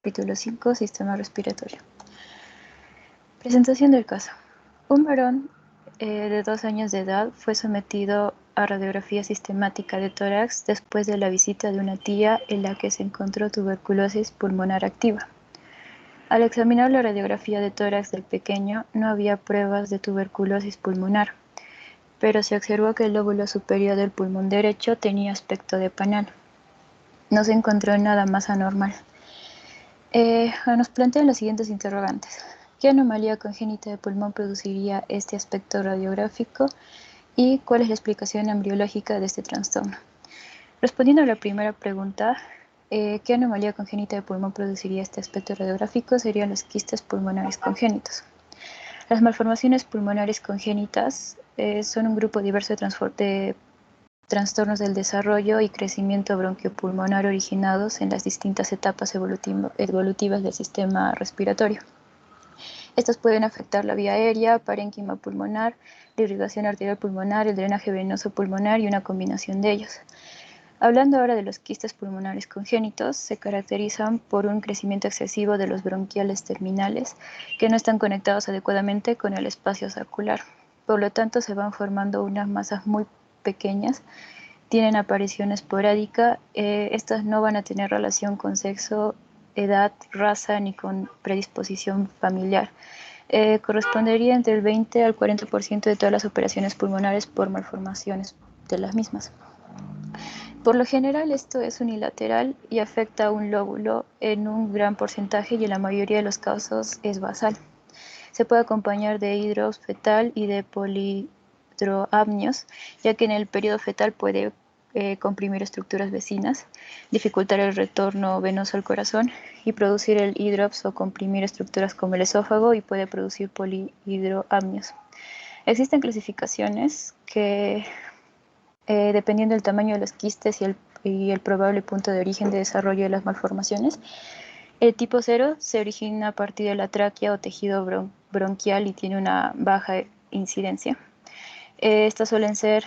Capítulo 5, Sistema Respiratorio. Presentación del caso. Un varón de 2 años de edad fue sometido a radiografía sistemática de tórax después de la visita de una tía en la que se encontró tuberculosis pulmonar activa. Al examinar la radiografía de tórax del pequeño, no había pruebas de tuberculosis pulmonar, pero se observó que el lóbulo superior del pulmón derecho tenía aspecto de panal. No se encontró nada más anormal. Nos plantean los siguientes interrogantes. ¿Qué anomalía congénita de pulmón produciría este aspecto radiográfico? ¿Y cuál es la explicación embriológica de este trastorno? Respondiendo a la primera pregunta, ¿qué anomalía congénita de pulmón produciría este aspecto radiográfico? Serían los quistes pulmonares congénitos. Las malformaciones pulmonares congénitas son un grupo diverso de trastornos del desarrollo y crecimiento bronquiopulmonar originados en las distintas etapas evolutivas del sistema respiratorio. Estas pueden afectar la vía aérea, parénquima pulmonar, la irrigación arterial pulmonar, el drenaje venoso pulmonar y una combinación de ellos. Hablando ahora de los quistes pulmonares congénitos, se caracterizan por un crecimiento excesivo de los bronquiales terminales que no están conectados adecuadamente con el espacio saccular. Por lo tanto, se van formando unas masas muy pequeñas, tienen aparición esporádica, estas no van a tener relación con sexo, edad, raza ni con predisposición familiar. Correspondería entre el 20 al 40% de todas las operaciones pulmonares por malformaciones de las mismas. Por lo general esto es unilateral y afecta a un lóbulo en un gran porcentaje y en la mayoría de los casos es basal. Se puede acompañar de hidrops fetal y de polidroapnios, ya que en el periodo fetal puede comprimir estructuras vecinas, dificultar el retorno venoso al corazón y producir el hidrops o comprimir estructuras como el esófago y puede producir polihidroapnios. Existen clasificaciones que, dependiendo del tamaño de los quistes y el probable punto de origen de desarrollo de las malformaciones, el tipo 0 se origina a partir de la tráquea o tejido bronquial y tiene una baja incidencia. Estas suelen ser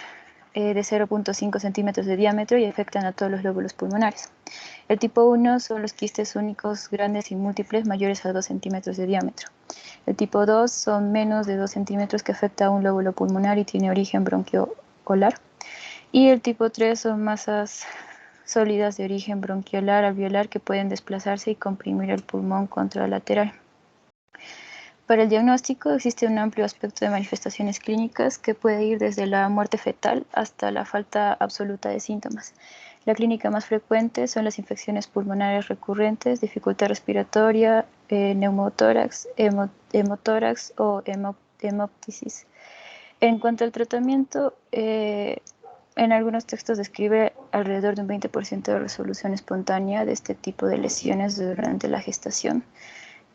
de 0.5 centímetros de diámetro y afectan a todos los lóbulos pulmonares. El tipo 1 son los quistes únicos grandes y múltiples mayores a 2 centímetros de diámetro. El tipo 2 son menos de 2 centímetros que afecta a un lóbulo pulmonar y tiene origen bronquiolar. Y el tipo 3 son masas sólidas de origen bronquiolar alveolar que pueden desplazarse y comprimir el pulmón contralateral. Para el diagnóstico existe un amplio espectro de manifestaciones clínicas que puede ir desde la muerte fetal hasta la falta absoluta de síntomas. La clínica más frecuente son las infecciones pulmonares recurrentes, dificultad respiratoria, neumotórax, hemotórax o hemoptisis. En cuanto al tratamiento, en algunos textos describe alrededor de un 20% de resolución espontánea de este tipo de lesiones durante la gestación,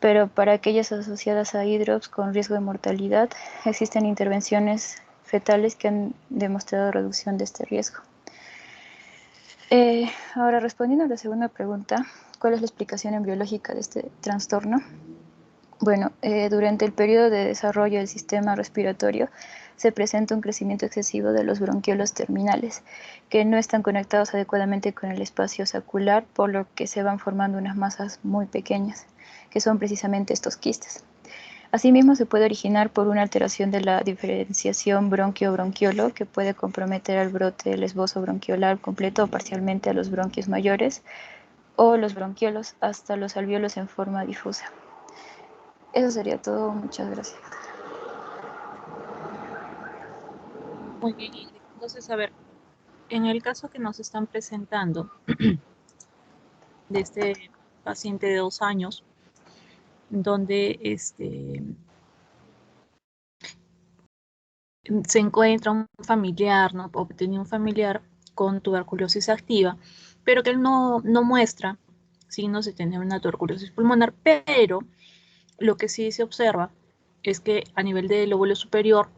pero para aquellas asociadas a hidrops con riesgo de mortalidad, existen intervenciones fetales que han demostrado reducción de este riesgo. Ahora, respondiendo a la segunda pregunta, ¿cuál es la explicación embriológica de este trastorno? Bueno, durante el periodo de desarrollo del sistema respiratorio se presenta un crecimiento excesivo de los bronquiolos terminales, que no están conectados adecuadamente con el espacio saccular, por lo que se van formando unas masas muy pequeñas, que son precisamente estos quistes. Asimismo, se puede originar por una alteración de la diferenciación bronquio-bronquiolo, que puede comprometer al brote del esbozo bronquiolar completo o parcialmente a los bronquios mayores o los bronquiolos hasta los alvéolos en forma difusa. Eso sería todo. Muchas gracias. Muy bien, Ingrid. Entonces, a ver, en el caso que nos están presentando de este paciente de 2 años, donde se encuentra un familiar, ¿no? O tenía un familiar con tuberculosis activa, pero que él no muestra signos de tener una tuberculosis pulmonar, pero lo que sí se observa es que a nivel del lóbulo superior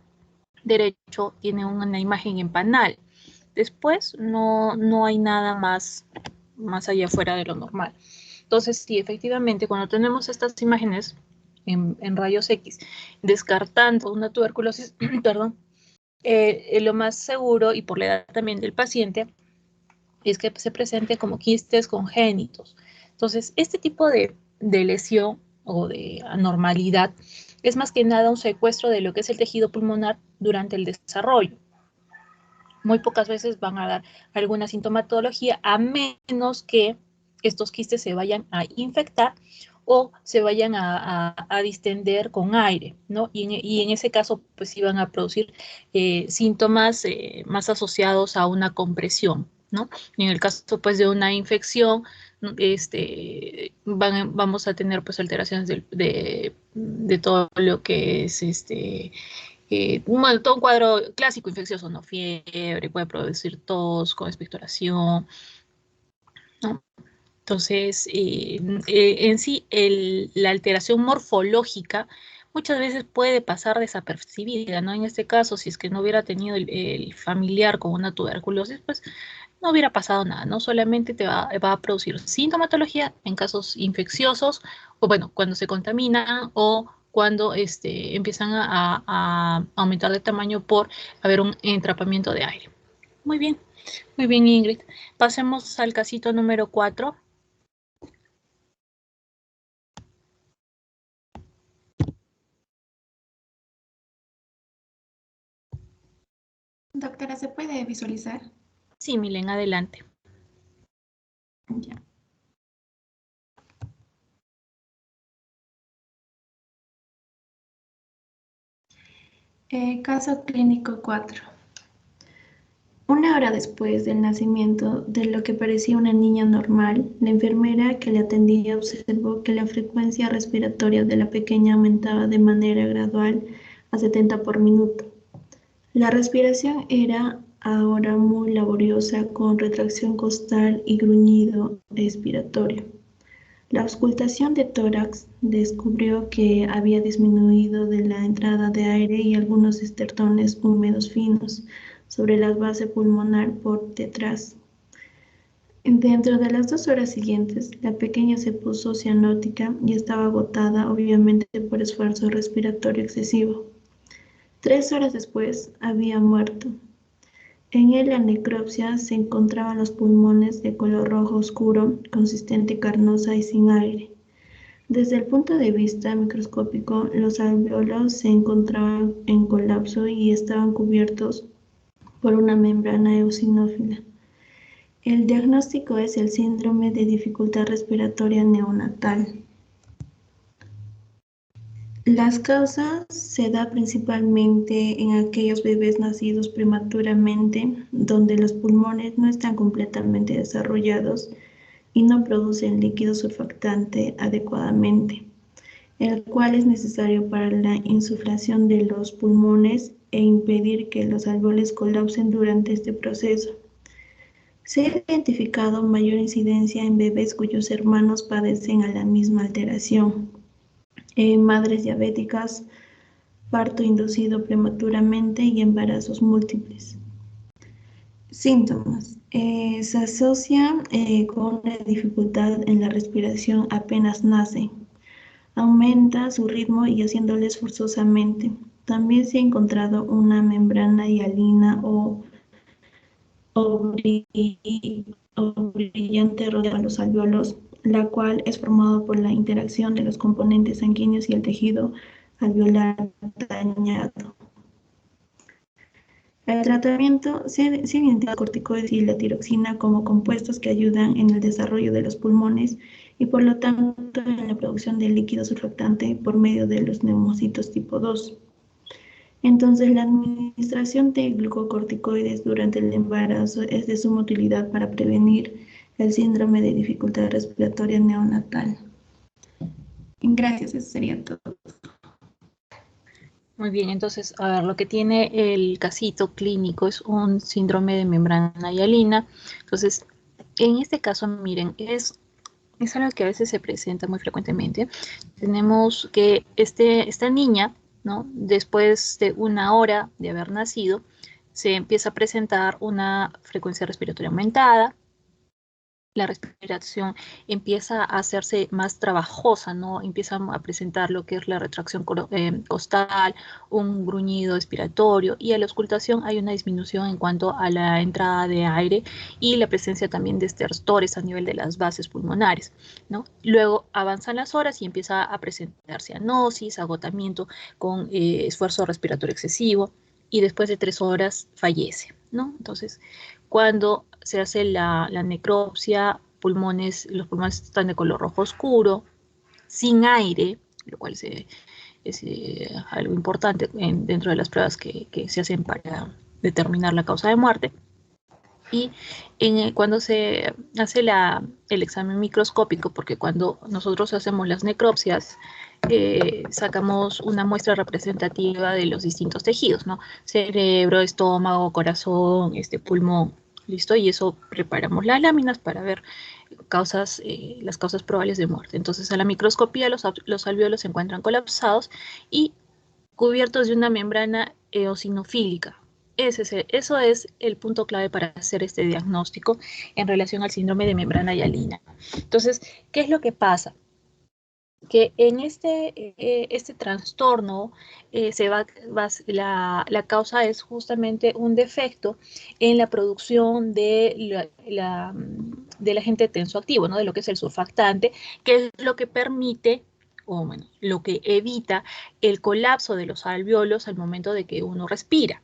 derecho tiene una imagen en panal. Después no hay nada más allá fuera de lo normal. Entonces, sí, efectivamente, cuando tenemos estas imágenes en rayos X, descartando una tuberculosis, perdón, lo más seguro, y por la edad también del paciente, es que se presente como quistes congénitos. Entonces, este tipo de de lesión o de anormalidad es más que nada un secuestro de lo que es el tejido pulmonar durante el desarrollo. Muy pocas veces van a dar alguna sintomatología, a menos que estos quistes se vayan a infectar o se vayan a distender con aire, ¿no? Y en ese caso, pues sí van a producir síntomas más asociados a una compresión, ¿no? Y en el caso, pues, de una infección, vamos a tener, pues, alteraciones de todo lo que es, bueno, todo un cuadro clásico infeccioso, ¿no? Fiebre, puede producir tos con expectoración, ¿no? Entonces, en sí, la alteración morfológica muchas veces puede pasar desapercibida, ¿no? En este caso, si es que no hubiera tenido el familiar con una tuberculosis, pues no hubiera pasado nada, ¿no? Solamente va a producir sintomatología en casos infecciosos, o bueno, cuando se contaminan o cuando empiezan a aumentar de tamaño por haber un entrapamiento de aire. Muy bien, Ingrid. Pasemos al casito número 4. Doctora, ¿se puede visualizar? Sí, Milen, adelante. Ya. Caso clínico 4. Una hora después del nacimiento de lo que parecía una niña normal, la enfermera que le atendía observó que la frecuencia respiratoria de la pequeña aumentaba de manera gradual a 70 por minuto. La respiración era ahora muy laboriosa, con retracción costal y gruñido expiratorio. La auscultación de tórax descubrió que había disminuido de la entrada de aire y algunos estertones húmedos finos sobre la base pulmonar por detrás. Dentro de las 2 horas siguientes, la pequeña se puso cianótica y estaba agotada, obviamente por esfuerzo respiratorio excesivo. 3 horas después, había muerto. En la necropsia se encontraban los pulmones de color rojo oscuro, consistente carnosa y sin aire. Desde el punto de vista microscópico, los alvéolos se encontraban en colapso y estaban cubiertos por una membrana eosinófila. El diagnóstico es el síndrome de dificultad respiratoria neonatal. Las causas se da principalmente en aquellos bebés nacidos prematuramente, donde los pulmones no están completamente desarrollados y no producen líquido surfactante adecuadamente, el cual es necesario para la insuflación de los pulmones e impedir que los alveolos colapsen durante este proceso. Se ha identificado mayor incidencia en bebés cuyos hermanos padecen a la misma alteración, en madres diabéticas, parto inducido prematuramente y embarazos múltiples. Síntomas. Se asocia con una dificultad en la respiración apenas nace. Aumenta su ritmo y haciéndoles forzosamente. También se ha encontrado una membrana hialina o brillante rodeada de los alvéolos, la cual es formada por la interacción de los componentes sanguíneos y el tejido alveolar dañado. El tratamiento se identifica corticoides y la tiroxina como compuestos que ayudan en el desarrollo de los pulmones y por lo tanto en la producción de líquido surfactante por medio de los neumocitos tipo 2. Entonces, la administración de glucocorticoides durante el embarazo es de suma utilidad para prevenir el síndrome de dificultad respiratoria neonatal. Gracias, eso sería todo. Muy bien, entonces, a ver, lo que tiene el casito clínico es un síndrome de membrana hialina. Entonces, en este caso, miren, es algo que a veces se presenta muy frecuentemente. Tenemos que esta niña, ¿no? Después de una hora de haber nacido, se empieza a presentar una frecuencia respiratoria aumentada, la respiración empieza a hacerse más trabajosa, ¿no? Empiezan a presentar lo que es la retracción costal, un gruñido expiratorio, y a la auscultación hay una disminución en cuanto a la entrada de aire y la presencia también de estertores a nivel de las bases pulmonares, ¿no? Luego avanzan las horas y empieza a presentarse anosis, agotamiento con esfuerzo respiratorio excesivo, y después de 3 horas fallece, ¿no? Entonces, cuando se hace la necropsia, los pulmones están de color rojo oscuro, sin aire, lo cual es algo importante dentro de las pruebas que se hacen para determinar la causa de muerte. Y cuando se hace el examen microscópico, porque cuando nosotros hacemos las necropsias, sacamos una muestra representativa de los distintos tejidos, ¿no? Cerebro, estómago, corazón, pulmón, ¿listo? Y eso preparamos las láminas para ver las causas probables de muerte. Entonces, a la microscopía los alvéolos se encuentran colapsados y cubiertos de una membrana eosinofílica. Eso es el punto clave para hacer este diagnóstico en relación al síndrome de membrana hialina. Entonces, ¿qué es lo que pasa? Que en este trastorno la causa es justamente un defecto en la producción del agente tensoactivo, ¿no? De lo que es el surfactante, que es lo que permite, o bueno, lo que evita el colapso de los alvéolos al momento de que uno respira.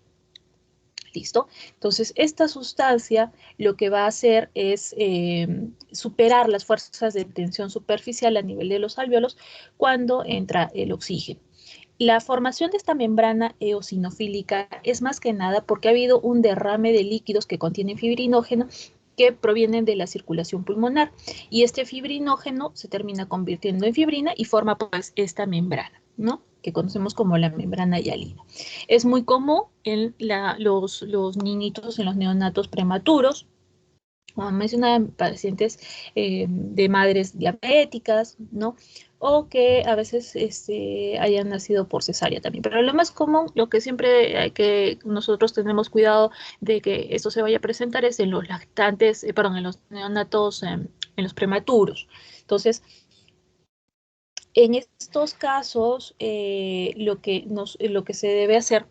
¿Listo? Entonces, esta sustancia lo que va a hacer es superar las fuerzas de tensión superficial a nivel de los alvéolos cuando entra el oxígeno. La formación de esta membrana eosinofílica es más que nada porque ha habido un derrame de líquidos que contienen fibrinógeno que provienen de la circulación pulmonar, y este fibrinógeno se termina convirtiendo en fibrina y forma pues esta membrana, ¿no? Que conocemos como la membrana hialina. Es muy común en los niñitos, en los neonatos prematuros, como mencionaba, pacientes de madres diabéticas, ¿no? O que a veces hayan nacido por cesárea también. Pero lo más común, lo que siempre hay que nosotros tenemos cuidado de que esto se vaya a presentar es en los lactantes, perdón, en los neonatos, en los prematuros. Entonces, en estos casos, lo que se debe hacer,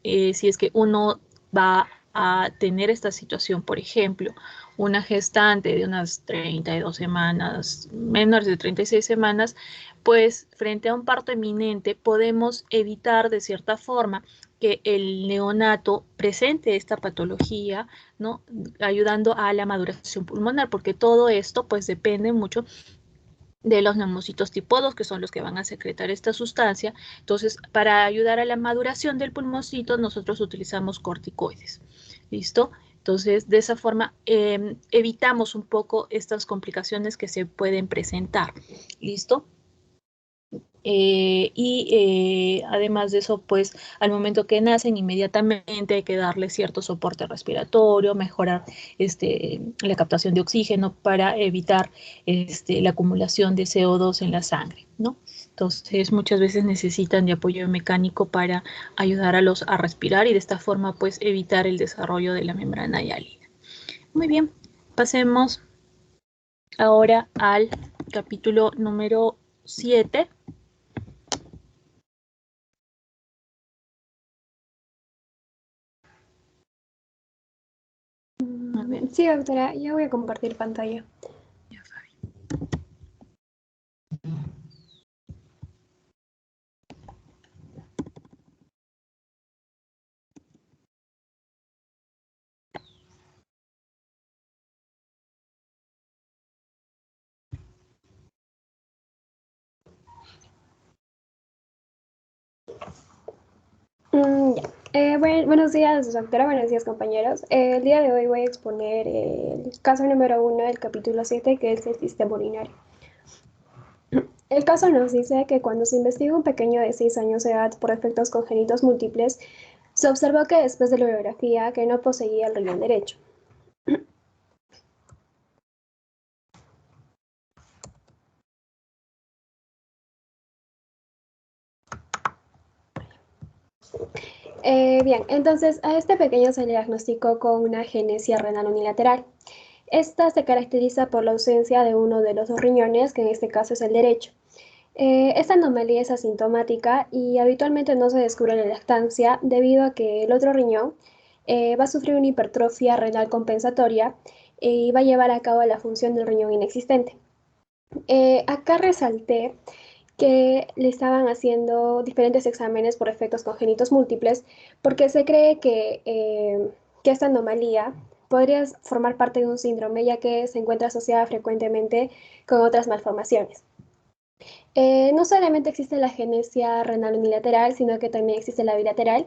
si es que uno va a tener esta situación, por ejemplo, una gestante de unas 32 semanas, menores de 36 semanas, pues frente a un parto inminente podemos evitar de cierta forma que el neonato presente esta patología, ¿no? Ayudando a la maduración pulmonar, porque todo esto pues depende mucho de los neumocitos tipo 2, que son los que van a secretar esta sustancia. Entonces, para ayudar a la maduración del pulmoncito, nosotros utilizamos corticoides. ¿Listo? Entonces, de esa forma, evitamos un poco estas complicaciones que se pueden presentar. ¿Listo? Además de eso, pues al momento que nacen, inmediatamente hay que darle cierto soporte respiratorio, mejorar la captación de oxígeno para evitar la acumulación de CO2 en la sangre, ¿no? Entonces, muchas veces necesitan de apoyo mecánico para ayudar a respirar, y de esta forma, pues, evitar el desarrollo de la membrana hialina. Muy bien, pasemos ahora al capítulo número 7. Sí, doctora, ya voy a compartir pantalla. Ya. Buenos días, doctora. Buenos días, compañeros. El día de hoy voy a exponer el caso número 1 del capítulo 7, que es el sistema urinario. El caso nos dice que cuando se investiga un pequeño de 6 años de edad por efectos congénitos múltiples, se observó que después de la biografía que no poseía el riñón derecho. Bien, entonces a este pequeño se le diagnosticó con una agenesia renal unilateral. Esta se caracteriza por la ausencia de uno de los dos riñones, que en este caso es el derecho. Esta anomalía es asintomática y habitualmente no se descubre en la lactancia debido a que el otro riñón va a sufrir una hipertrofia renal compensatoria y va a llevar a cabo la función del riñón inexistente. Acá resalté que le estaban haciendo diferentes exámenes por efectos congénitos múltiples porque se cree que esta anomalía podría formar parte de un síndrome ya que se encuentra asociada frecuentemente con otras malformaciones. No solamente existe la agenesia renal unilateral, sino que también existe la bilateral,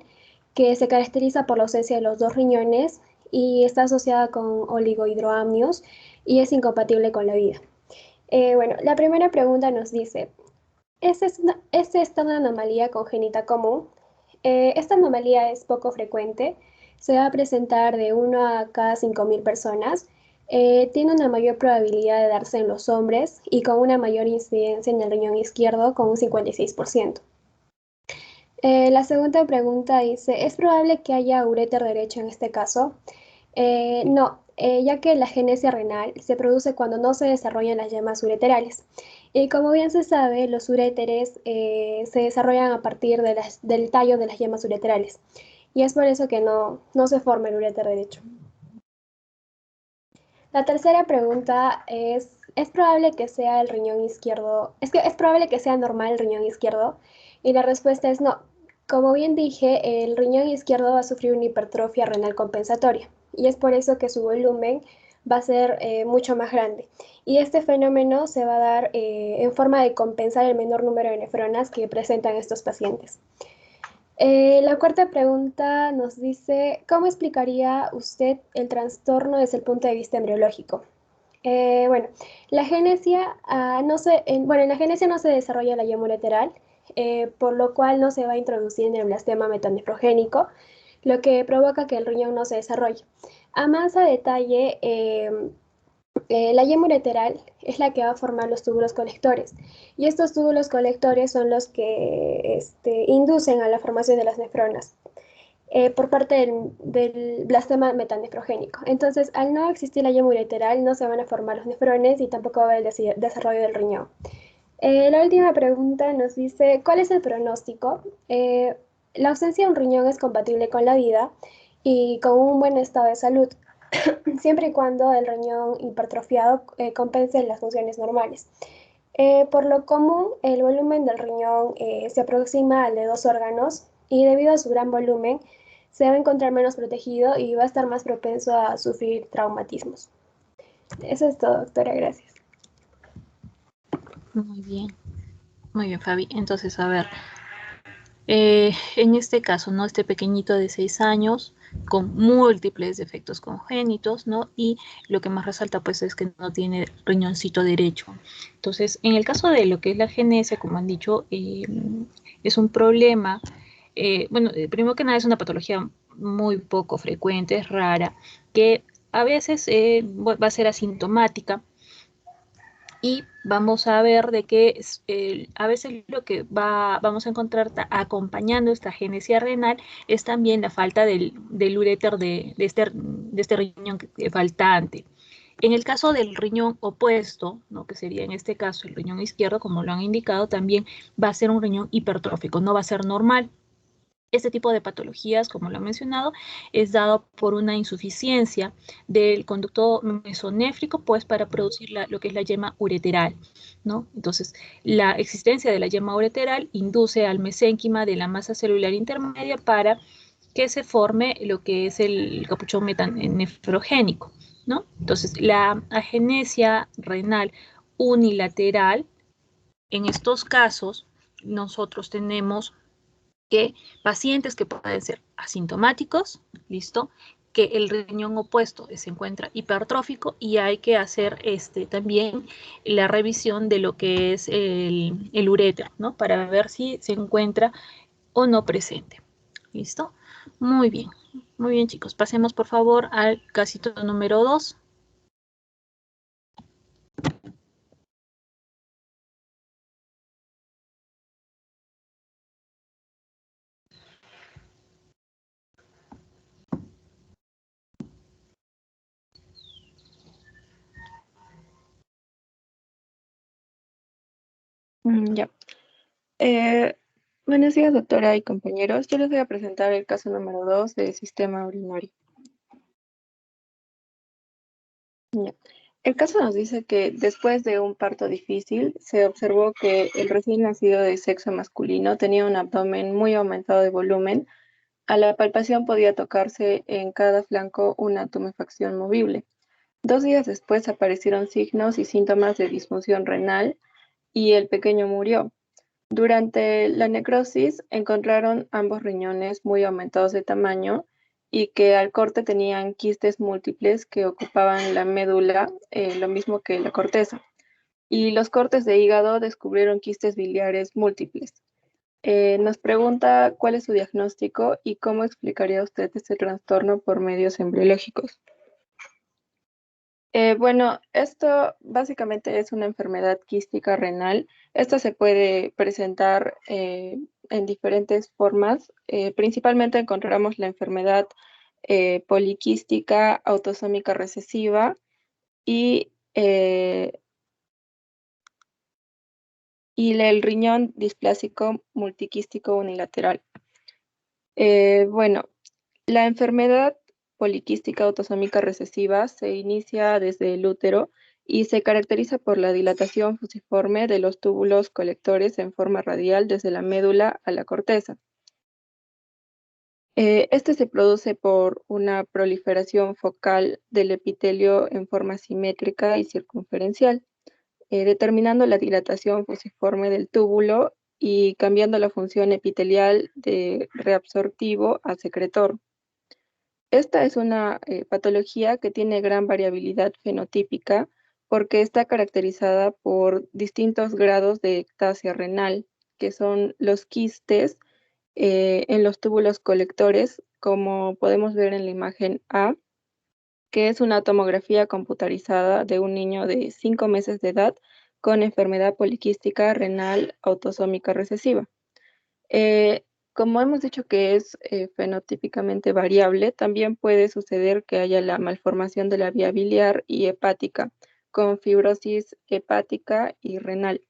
que se caracteriza por la ausencia de los dos riñones y está asociada con oligohidroamnios y es incompatible con la vida. Bueno, la primera pregunta nos dice, ¿es esta una anomalía congénita común? Esta anomalía es poco frecuente, se va a presentar de 1 a cada 5.000 personas, tiene una mayor probabilidad de darse en los hombres y con una mayor incidencia en el riñón izquierdo con un 56%. La segunda pregunta dice, ¿es probable que haya uréter derecho en este caso? No, ya que la agenesia renal se produce cuando no se desarrollan las yemas ureterales. Y como bien se sabe, los uréteres se desarrollan a partir del tallo de las yemas ureterales. Y es por eso que no se forma el uréter derecho. La tercera pregunta ¿es probable que sea el riñón izquierdo? ¿Es probable que sea normal el riñón izquierdo? Y la respuesta es no. Como bien dije, el riñón izquierdo va a sufrir una hipertrofia renal compensatoria y es por eso que su volumen va a ser mucho más grande. Y este fenómeno se va a dar en forma de compensar el menor número de nefronas que presentan estos pacientes. La cuarta pregunta nos dice, ¿cómo explicaría usted el trastorno desde el punto de vista embriológico? Bueno, la genesia, en la genesia no se desarrolla la yema ureteral, por lo cual no se va a introducir en el blastema metanefrogénico, lo que provoca que el riñón no se desarrolle. A más a detalle, la yema ureteral es la que va a formar los túbulos colectores y estos túbulos colectores son los que inducen a la formación de las nefronas por parte del blastema metanefrogénico. Entonces, al no existir la yema ureteral, no se van a formar los nefrones y tampoco va a haber el desarrollo del riñón. La última pregunta nos dice, ¿cuál es el pronóstico? La ausencia de un riñón es compatible con la vida y con un buen estado de salud, siempre y cuando el riñón hipertrofiado compense las funciones normales. Por lo común, el volumen del riñón se aproxima al de dos órganos y debido a su gran volumen, se va a encontrar menos protegido y va a estar más propenso a sufrir traumatismos. Eso es todo, doctora. Gracias. Muy bien, Fabi. Entonces, a ver, en este caso, ¿no? Este pequeñito de 6 años con múltiples defectos congénitos, ¿no? Y lo que más resalta, pues, es que no tiene riñoncito derecho. Entonces, en el caso de lo que es la genesia, como han dicho, es un problema. Bueno, primero que nada es una patología muy poco frecuente, es rara, que a veces va a ser asintomática, y vamos a ver de que a veces lo que vamos a encontrar acompañando esta agenesia renal es también la falta del uréter de este riñón faltante. En el caso del riñón opuesto, ¿no? Que sería en este caso el riñón izquierdo, como lo han indicado, también va a ser un riñón hipertrófico, no va a ser normal. Este tipo de patologías, como lo he mencionado, es dado por una insuficiencia del conducto mesonéfrico, pues para producir lo que es la yema ureteral, ¿no? Entonces, la existencia de la yema ureteral induce al mesénquima de la masa celular intermedia para que se forme lo que es el capuchón metanefrogénico, ¿no? Entonces, la agenesia renal unilateral, en estos casos, nosotros tenemos que pacientes que pueden ser asintomáticos, ¿listo? Que el riñón opuesto se encuentra hipertrófico y hay que hacer también la revisión de lo que es el uréter, ¿no? Para ver si se encuentra o no presente. ¿Listo? Muy bien chicos. Pasemos por favor al casito número 2. Ya. Buenos días, doctora y compañeros. Yo les voy a presentar el caso número 2 del sistema urinario. Ya. El caso nos dice que después de un parto difícil, se observó que el recién nacido de sexo masculino tenía un abdomen muy aumentado de volumen. A la palpación podía tocarse en cada flanco una tumefacción movible. 2 días después aparecieron signos y síntomas de disfunción renal y el pequeño murió. Durante la necrosis encontraron ambos riñones muy aumentados de tamaño y que al corte tenían quistes múltiples que ocupaban la médula, lo mismo que la corteza. Y los cortes de hígado descubrieron quistes biliares múltiples. Nos pregunta cuál es su diagnóstico y cómo explicaría usted este trastorno por medios embriológicos. Bueno, esto básicamente es una enfermedad quística renal. Esta se puede presentar en diferentes formas. Principalmente encontramos la enfermedad poliquística autosómica recesiva y el riñón displásico multiquístico unilateral. Bueno, la enfermedad poliquística autosómica recesiva se inicia desde el útero y se caracteriza por la dilatación fusiforme de los túbulos colectores en forma radial desde la médula a la corteza. Este se produce por una proliferación focal del epitelio en forma simétrica y circunferencial, determinando la dilatación fusiforme del túbulo y cambiando la función epitelial de reabsortivo a secretor. Esta es una patología que tiene gran variabilidad fenotípica porque está caracterizada por distintos grados de ectasia renal, que son los quistes en los túbulos colectores, como podemos ver en la imagen A, que es una tomografía computarizada de un niño de 5 meses de edad con enfermedad poliquística renal autosómica recesiva. Como hemos dicho que es fenotípicamente variable, también puede suceder que haya la malformación de la vía biliar y hepática, con fibrosis hepática y renal.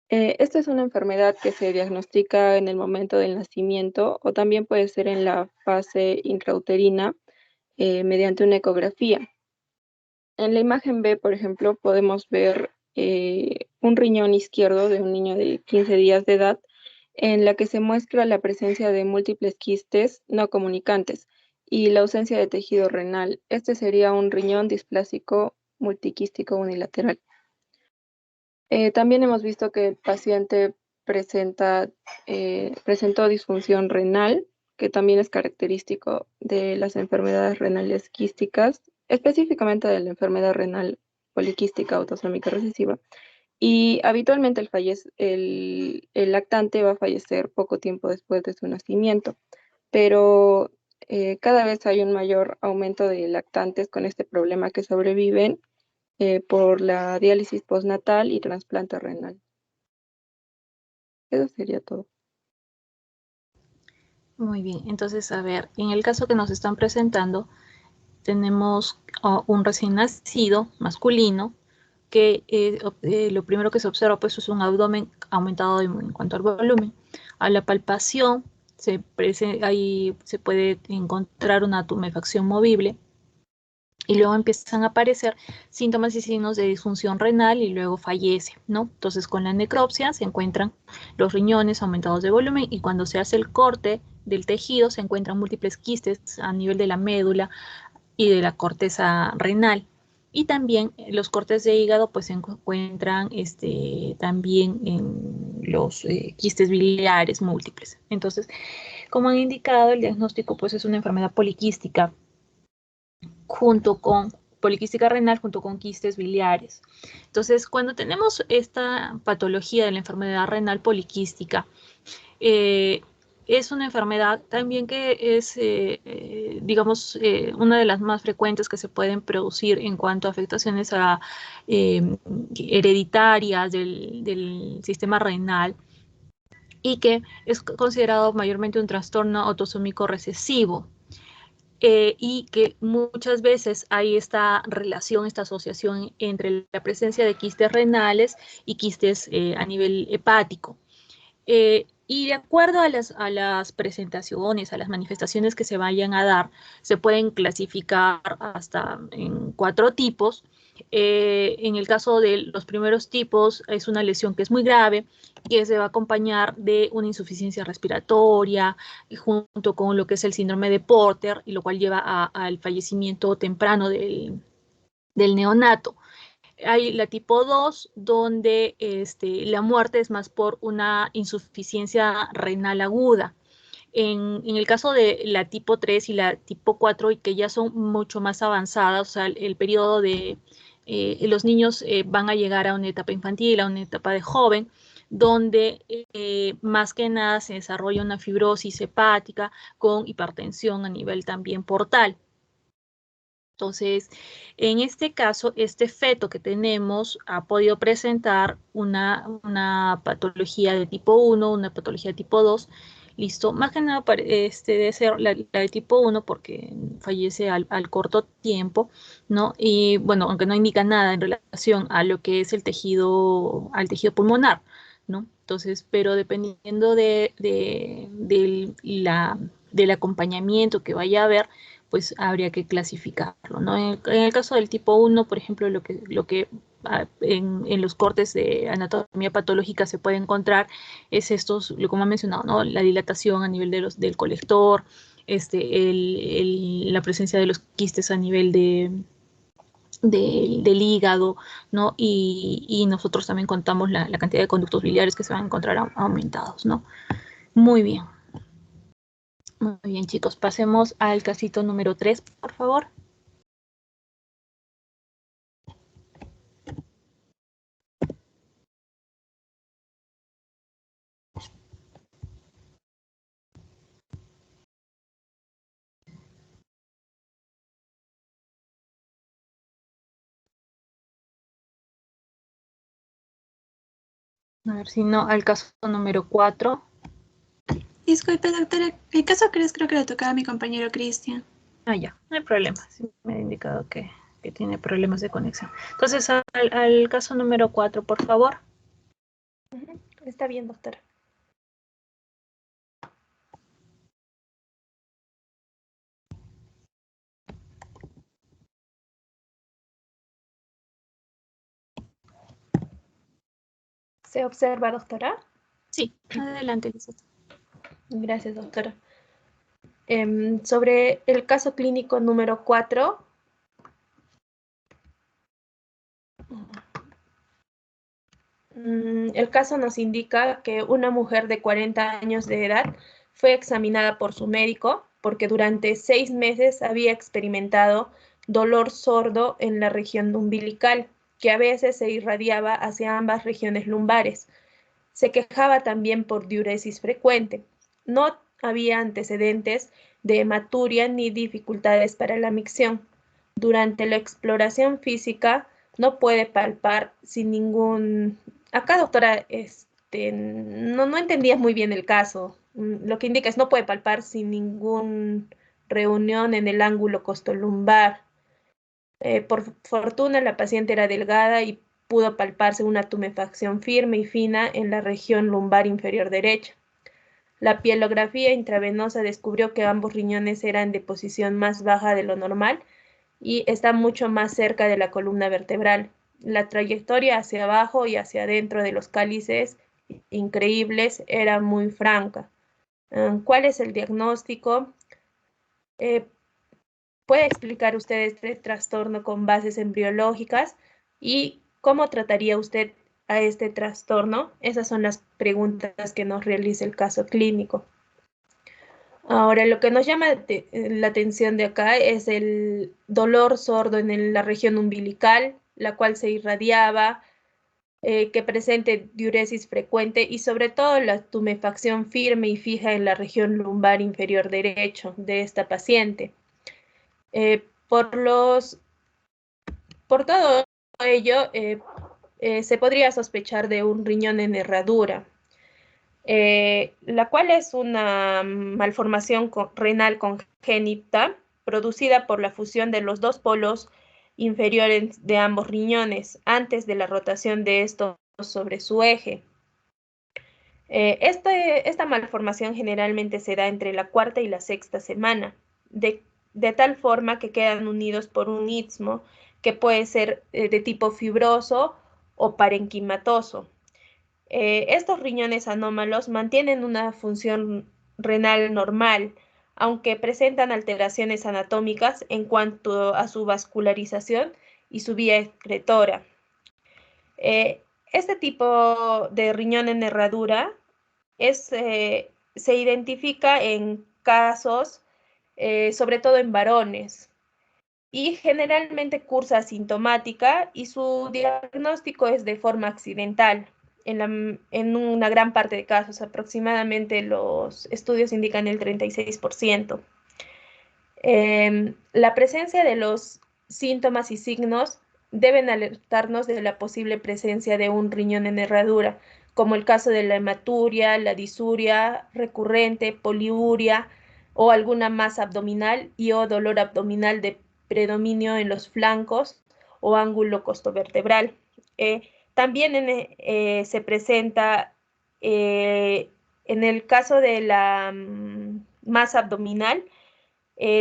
Esta es una enfermedad que se diagnostica en el momento del nacimiento o también puede ser en la fase intrauterina mediante una ecografía. En la imagen B, por ejemplo, podemos ver un riñón izquierdo de un niño de 15 días de edad en la que se muestra la presencia de múltiples quistes no comunicantes y la ausencia de tejido renal. Este sería un riñón displásico multiquístico unilateral. También hemos visto que el paciente presentó disfunción renal, que también es característico de las enfermedades renales quísticas, específicamente de la enfermedad renal poliquística autosómica recesiva. Y habitualmente el lactante va a fallecer poco tiempo después de su nacimiento, pero cada vez hay un mayor aumento de lactantes con este problema que sobreviven por la diálisis postnatal y trasplante renal. Eso sería todo. Muy bien, entonces, a ver, en el caso que nos están presentando, tenemos un recién nacido masculino que lo primero que se observa pues es un abdomen aumentado en cuanto al volumen. A la palpación ahí se puede encontrar una tumefacción movible y luego empiezan a aparecer síntomas y signos de disfunción renal y luego fallece, ¿no? Entonces con la necropsia se encuentran los riñones aumentados de volumen y cuando se hace el corte del tejido se encuentran múltiples quistes a nivel de la médula y de la corteza renal. Y también los cortes de hígado pues se encuentran también en los quistes biliares múltiples. Entonces, como han indicado, el diagnóstico pues es una enfermedad poliquística poliquística renal junto con quistes biliares. Entonces, cuando tenemos esta patología de la enfermedad renal poliquística, es una enfermedad también que es, digamos, una de las más frecuentes que se pueden producir en cuanto a afectaciones hereditarias del sistema renal y que es considerado mayormente un trastorno autosómico recesivo. y que muchas veces hay esta relación, esta asociación entre la presencia de quistes renales y quistes a nivel hepático. Y de acuerdo a las presentaciones, a las manifestaciones que se vayan a dar, se pueden clasificar hasta en 4 tipos. En el caso de los primeros tipos, es una lesión que es muy grave, que se va a acompañar de una insuficiencia respiratoria, junto con lo que es el síndrome de Porter, y lo cual lleva al fallecimiento temprano del neonato. Hay la tipo 2, donde la muerte es más por una insuficiencia renal aguda. En el caso de la tipo 3 y la tipo 4, y que ya son mucho más avanzadas, o sea, el periodo de los niños van a llegar a una etapa infantil, a una etapa de joven, donde más que nada se desarrolla una fibrosis hepática con hipertensión a nivel también portal. Entonces, en este caso, este feto que tenemos ha podido presentar una patología de tipo 1, una patología de tipo 2, listo. Más que nada debe ser la de tipo 1 porque fallece al corto tiempo, ¿no? Y bueno, aunque no indica nada en relación a lo que es al tejido pulmonar, ¿no? Entonces, pero dependiendo del acompañamiento que vaya a haber, pues habría que clasificarlo, ¿no? En el caso del tipo 1, por ejemplo, lo que en los cortes de anatomía patológica se puede encontrar es estos, como ha mencionado, ¿no? La dilatación a nivel del colector, la presencia de los quistes a nivel del hígado, ¿no? Y nosotros también contamos la cantidad de conductos biliares que se van a encontrar aumentados, ¿no? Muy bien. Muy bien, chicos, pasemos al casito número 3, por favor. A ver si no, al caso número 4. Disculpe, doctora, el caso creo que le tocaba a mi compañero Cristian. Ya, no hay problema. Sí, me ha indicado que tiene problemas de conexión. Entonces, al caso número 4, por favor. Está bien, doctora. ¿Se observa, doctora? Sí, adelante, Lisa. Gracias, doctora. Sobre el caso clínico número 4, el caso nos indica que una mujer de 40 años de edad fue examinada por su médico porque durante 6 meses había experimentado dolor sordo en la región umbilical, que a veces se irradiaba hacia ambas regiones lumbares. Se quejaba también por diuresis frecuente. No había antecedentes de hematuria ni dificultades para la micción. Durante la exploración física no puede palpar sin ningún... Acá, doctora, no entendías muy bien el caso. Lo que indica es no puede palpar sin ningún reunión en el ángulo costolumbar. Por fortuna, la paciente era delgada y pudo palparse una tumefacción firme y fina en la región lumbar inferior derecha. La pielografía intravenosa descubrió que ambos riñones eran de posición más baja de lo normal y están mucho más cerca de la columna vertebral. La trayectoria hacia abajo y hacia adentro de los cálices increíbles era muy franca. ¿Cuál es el diagnóstico? ¿Puede explicar usted este trastorno con bases embriológicas y cómo trataría usted a este trastorno? Esas son las preguntas que nos realiza el caso clínico. Ahora, lo que nos llama la atención de acá es el dolor sordo en la región umbilical, la cual se irradiaba, que presente diuresis frecuente y sobre todo la tumefacción firme y fija en la región lumbar inferior derecho de esta paciente. Por todo ello, se podría sospechar de un riñón en herradura, la cual es una malformación renal congénita producida por la fusión de los dos polos inferiores de ambos riñones antes de la rotación de estos sobre su eje. Esta malformación generalmente se da entre la cuarta y la sexta semana, de tal forma que quedan unidos por un istmo que puede ser de tipo fibroso o parenquimatoso. Estos riñones anómalos mantienen una función renal normal, aunque presentan alteraciones anatómicas en cuanto a su vascularización y su vía excretora. Este tipo de riñón en herradura se identifica en casos, sobre todo en varones, y generalmente cursa asintomática y su diagnóstico es de forma accidental. En una gran parte de casos, aproximadamente los estudios indican el 36%. La presencia de los síntomas y signos deben alertarnos de la posible presencia de un riñón en herradura, como el caso de la hematuria, la disuria recurrente, poliuria o alguna masa abdominal y o dolor abdominal de predominio en los flancos o ángulo costovertebral. También se presenta en el caso de la masa abdominal,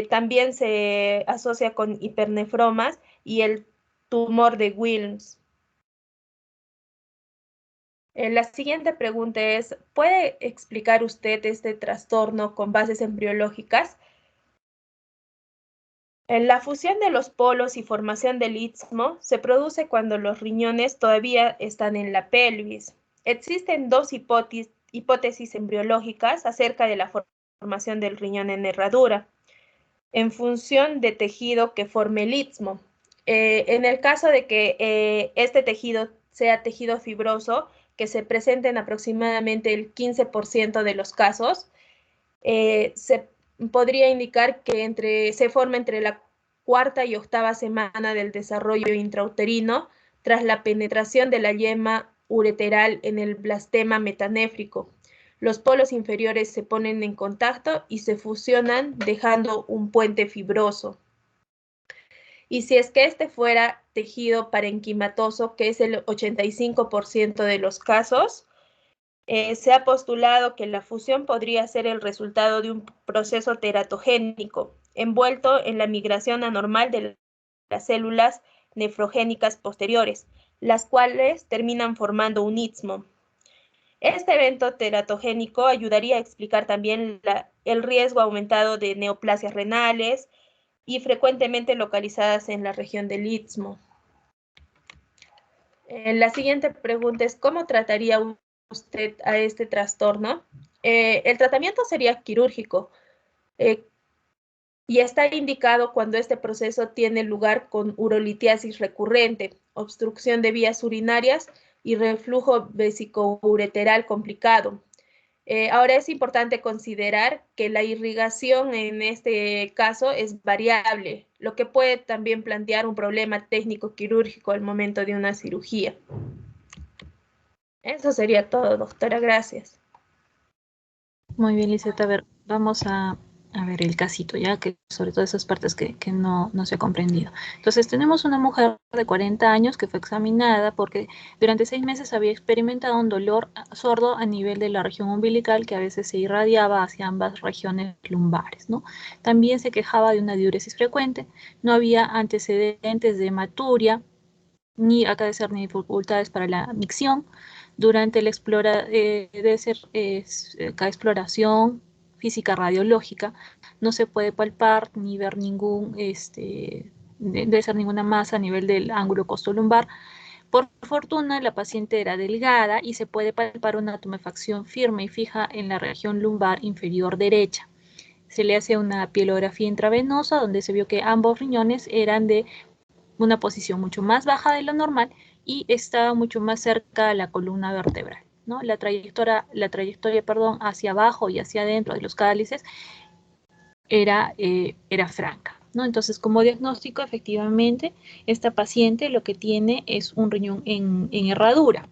también se asocia con hipernefromas y el tumor de Wilms. La siguiente pregunta es, ¿puede explicar usted este trastorno con bases embriológicas? La fusión de los polos y formación del istmo se produce cuando los riñones todavía están en la pelvis. Existen dos hipótesis embriológicas acerca de la formación del riñón en herradura, en función de tejido que forme el istmo. En el caso de que este tejido sea tejido fibroso, que se presente en aproximadamente el 15% de los casos, se podría indicar que se forma entre la cuarta y octava semana del desarrollo intrauterino tras la penetración de la yema ureteral en el blastema metanéfrico. Los polos inferiores se ponen en contacto y se fusionan dejando un puente fibroso. Y si es que este fuera tejido parenquimatoso, que es el 85% de los casos, se ha postulado que la fusión podría ser el resultado de un proceso teratogénico, envuelto en la migración anormal de las células nefrogénicas posteriores, las cuales terminan formando un istmo. Este evento teratogénico ayudaría a explicar también el riesgo aumentado de neoplasias renales y frecuentemente localizadas en la región del istmo. La siguiente pregunta es, ¿cómo trataría usted a este trastorno? El tratamiento sería quirúrgico y está indicado cuando este proceso tiene lugar con urolitiasis recurrente, obstrucción de vías urinarias y reflujo vesicoureteral complicado. Ahora es importante considerar que la irrigación en este caso es variable, lo que puede también plantear un problema técnico quirúrgico al momento de una cirugía. Eso sería todo, doctora. Gracias. Muy bien, Lisette. A ver, vamos a ver el casito, ya que sobre todo esas partes que no se ha comprendido. Entonces, tenemos una mujer de 40 años que fue examinada porque durante 6 meses había experimentado un dolor sordo a nivel de la región umbilical que a veces se irradiaba hacia ambas regiones lumbares, ¿no? También se quejaba de una diuresis frecuente, no había antecedentes de hematuria, ni acá de ser ni dificultades para la micción. Durante la exploración física radiológica no se puede palpar ni ver debe ser ninguna masa a nivel del ángulo costolumbar. Por fortuna, la paciente era delgada y se puede palpar una tumefacción firme y fija en la región lumbar inferior derecha. Se le hace una pielografía intravenosa donde se vio que ambos riñones eran de una posición mucho más baja de lo normal y estaba mucho más cerca de la columna vertebral, ¿no? La trayectoria, hacia abajo y hacia adentro de los cálices era franca, ¿no? Entonces, como diagnóstico, efectivamente, esta paciente lo que tiene es un riñón en herradura.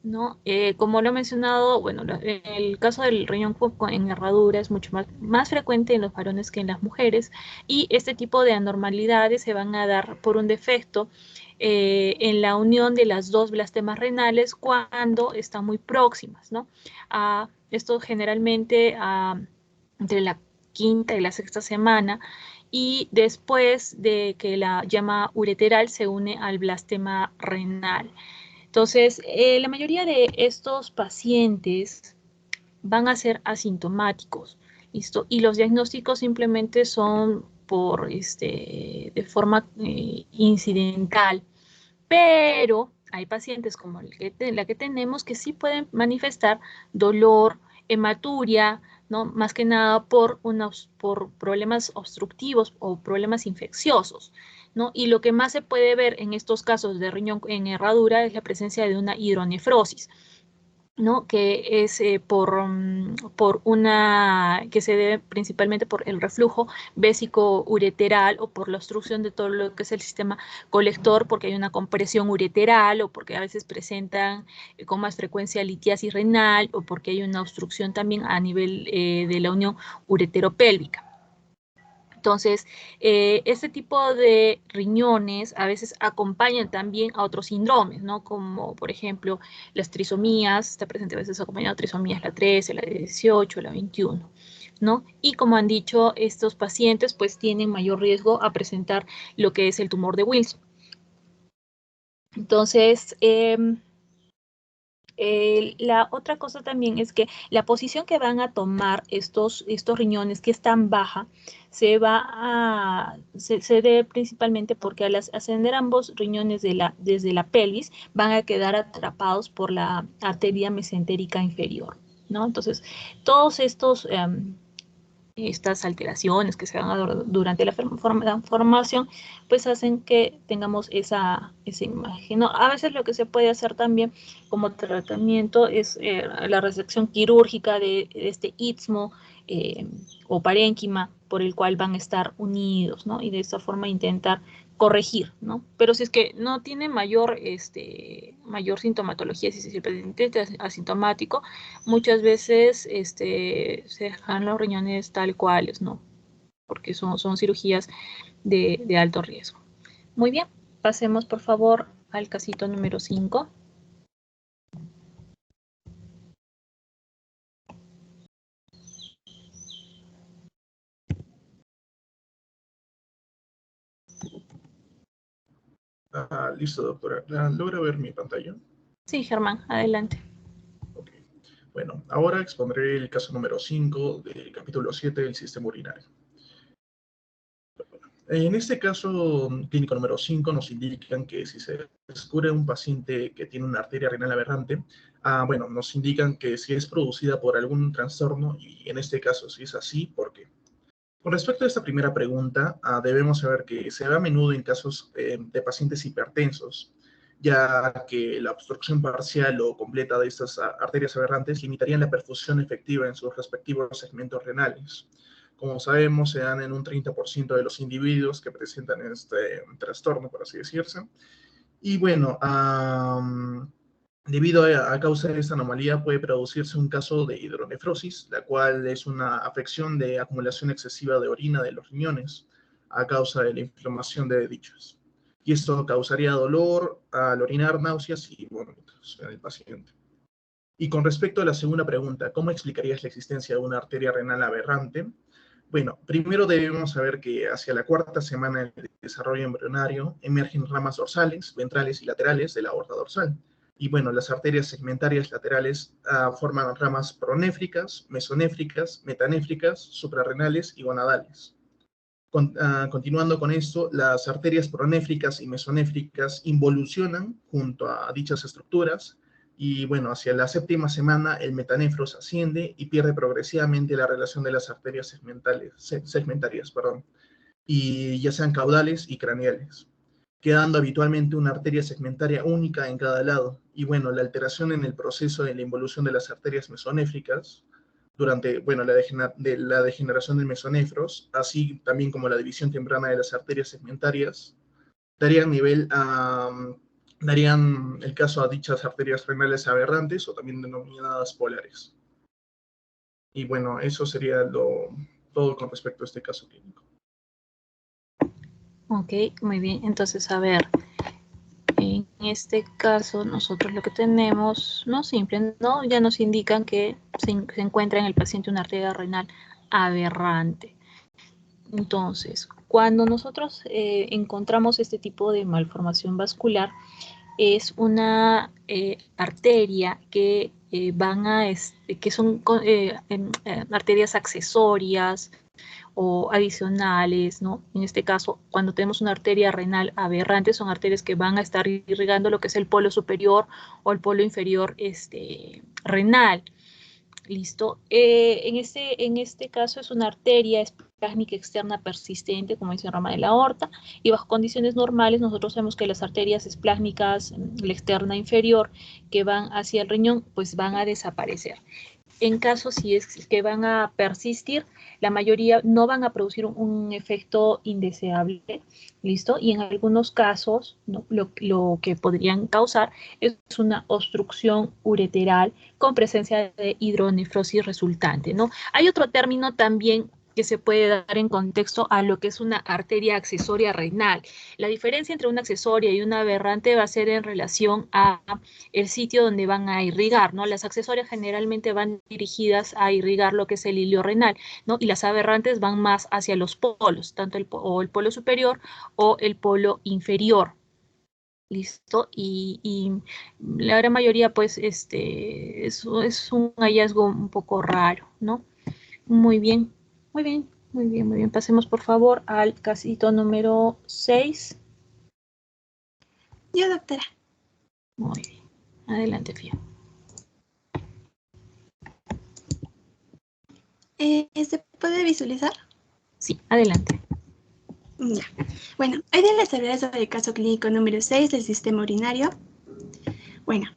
¿no? Como lo he mencionado, bueno, el caso del riñón en herradura es mucho más frecuente en los varones que en las mujeres, y este tipo de anormalidades se van a dar por un defecto en la unión de las dos blastemas renales cuando están muy próximas, ¿no? Esto generalmente entre la quinta y la sexta semana, y después de que la llama ureteral se une al blastema renal. Entonces, la mayoría de estos pacientes van a ser asintomáticos, ¿listo? Y los diagnósticos simplemente son de forma incidental, pero hay pacientes como la que tenemos que sí pueden manifestar dolor, hematuria, ¿no? Más que nada por problemas obstructivos o problemas infecciosos, ¿no? Y lo que más se puede ver en estos casos de riñón en herradura es la presencia de una hidronefrosis, ¿no? Que es que se debe principalmente por el reflujo vésico-ureteral o por la obstrucción de todo lo que es el sistema colector, porque hay una compresión ureteral, o porque a veces presentan con más frecuencia litiasis renal, o porque hay una obstrucción también a nivel de la unión ureteropélvica. Entonces, este tipo de riñones a veces acompañan también a otros síndromes, ¿no? Como, por ejemplo, las trisomías, está presente a veces acompañado de trisomías la 13, la 18, la 21, ¿no? Y como han dicho, estos pacientes pues tienen mayor riesgo a presentar lo que es el tumor de Wilson. Entonces, la otra cosa también es que la posición que van a tomar estos riñones, que es tan baja, se debe principalmente porque al ascender ambos riñones desde la pelvis, van a quedar atrapados por la arteria mesentérica inferior, ¿no? Entonces, todos estas alteraciones que se dan durante la formación, pues hacen que tengamos esa imagen, ¿no? A veces lo que se puede hacer también como tratamiento es la resección quirúrgica de este istmo o parénquima por el cual van a estar unidos, ¿no? Y de esta forma intentar corregir, ¿no? Pero si es que no tiene mayor sintomatología, si es el paciente asintomático, muchas veces se dejan los riñones tal cuales, ¿no? Porque son cirugías de alto riesgo. Muy bien, pasemos por favor al casito número 5. Listo, doctora. ¿Logra ver mi pantalla? Sí, Germán, adelante. Ok. Bueno, ahora expondré el caso número 5 del capítulo 7 del sistema urinario. En este caso clínico número 5 nos indican que si se descubre un paciente que tiene una arteria renal aberrante, bueno, nos indican que si es producida por algún trastorno, y en este caso si es así, ¿por qué? Con respecto a esta primera pregunta, debemos saber que se da a menudo en casos de pacientes hipertensos, ya que la obstrucción parcial o completa de estas arterias aberrantes limitarían la perfusión efectiva en sus respectivos segmentos renales. Como sabemos, se dan en un 30% de los individuos que presentan este trastorno, por así decirse. Y bueno, debido a causa de esta anomalía puede producirse un caso de hidronefrosis, la cual es una afección de acumulación excesiva de orina de los riñones a causa de la inflamación de dichos. Y esto causaría dolor al orinar, náuseas y vómitos en el paciente. Y con respecto a la segunda pregunta, ¿cómo explicarías la existencia de una arteria renal aberrante? Bueno, primero debemos saber que hacia la cuarta semana del desarrollo embrionario emergen ramas dorsales, ventrales y laterales de la aorta dorsal. Y bueno, las arterias segmentarias laterales forman ramas pronéfricas, mesonéfricas, metanéfricas, suprarrenales y gonadales. Continuando con esto, las arterias pronéfricas y mesonéfricas involucionan junto a dichas estructuras y bueno, hacia la séptima semana el metanefros asciende y pierde progresivamente la relación de las arterias segmentarias, y ya sean caudales y craneales, quedando habitualmente una arteria segmentaria única en cada lado. Y bueno, la alteración en el proceso de la involución de las arterias mesonéfricas durante, bueno, la degeneración del mesonefros, así también como la división temprana de las arterias segmentarias, darían nivel darían el caso a dichas arterias renales aberrantes o también denominadas polares. Y bueno, eso sería todo con respecto a este caso clínico. Ok, muy bien. Entonces, a ver, en este caso nosotros lo que tenemos, no simple, ¿no? Ya nos indican que se encuentra en el paciente una arteria renal aberrante. Entonces, cuando nosotros encontramos este tipo de malformación vascular, es una arteria que que son arterias accesorias o adicionales, ¿no? En este caso, cuando tenemos una arteria renal aberrante, son arterias que van a estar irrigando lo que es el polo superior o el polo inferior renal. ¿Listo? En este caso es una arteria esplácnica externa persistente, como dice rama de la aorta, y bajo condiciones normales nosotros sabemos que las arterias esplácnicas, la externa inferior, que van hacia el riñón, pues van a desaparecer. En caso si es que van a persistir, la mayoría no van a producir un efecto indeseable, ¿listo? Y en algunos casos, ¿no? Lo que podrían causar es una obstrucción ureteral con presencia de hidronefrosis resultante, ¿no? Hay otro término también que se puede dar en contexto a lo que es una arteria accesoria renal. La diferencia entre una accesoria y una aberrante va a ser en relación a el sitio donde van a irrigar, ¿no? Las accesorias generalmente van dirigidas a irrigar lo que es el hilio renal, ¿no? Y las aberrantes van más hacia los polos, tanto el polo superior o el polo inferior. ¿Listo? Y la gran mayoría, pues, es un hallazgo un poco raro, ¿no? Muy bien, muy bien, muy bien, muy bien. Pasemos, por favor, al casito número 6. Yo, doctora. Muy bien. Adelante, Fía. ¿Se puede visualizar? Sí, adelante. Ya. Bueno, hoy día les hablaré sobre el caso clínico número 6 del sistema urinario. Bueno,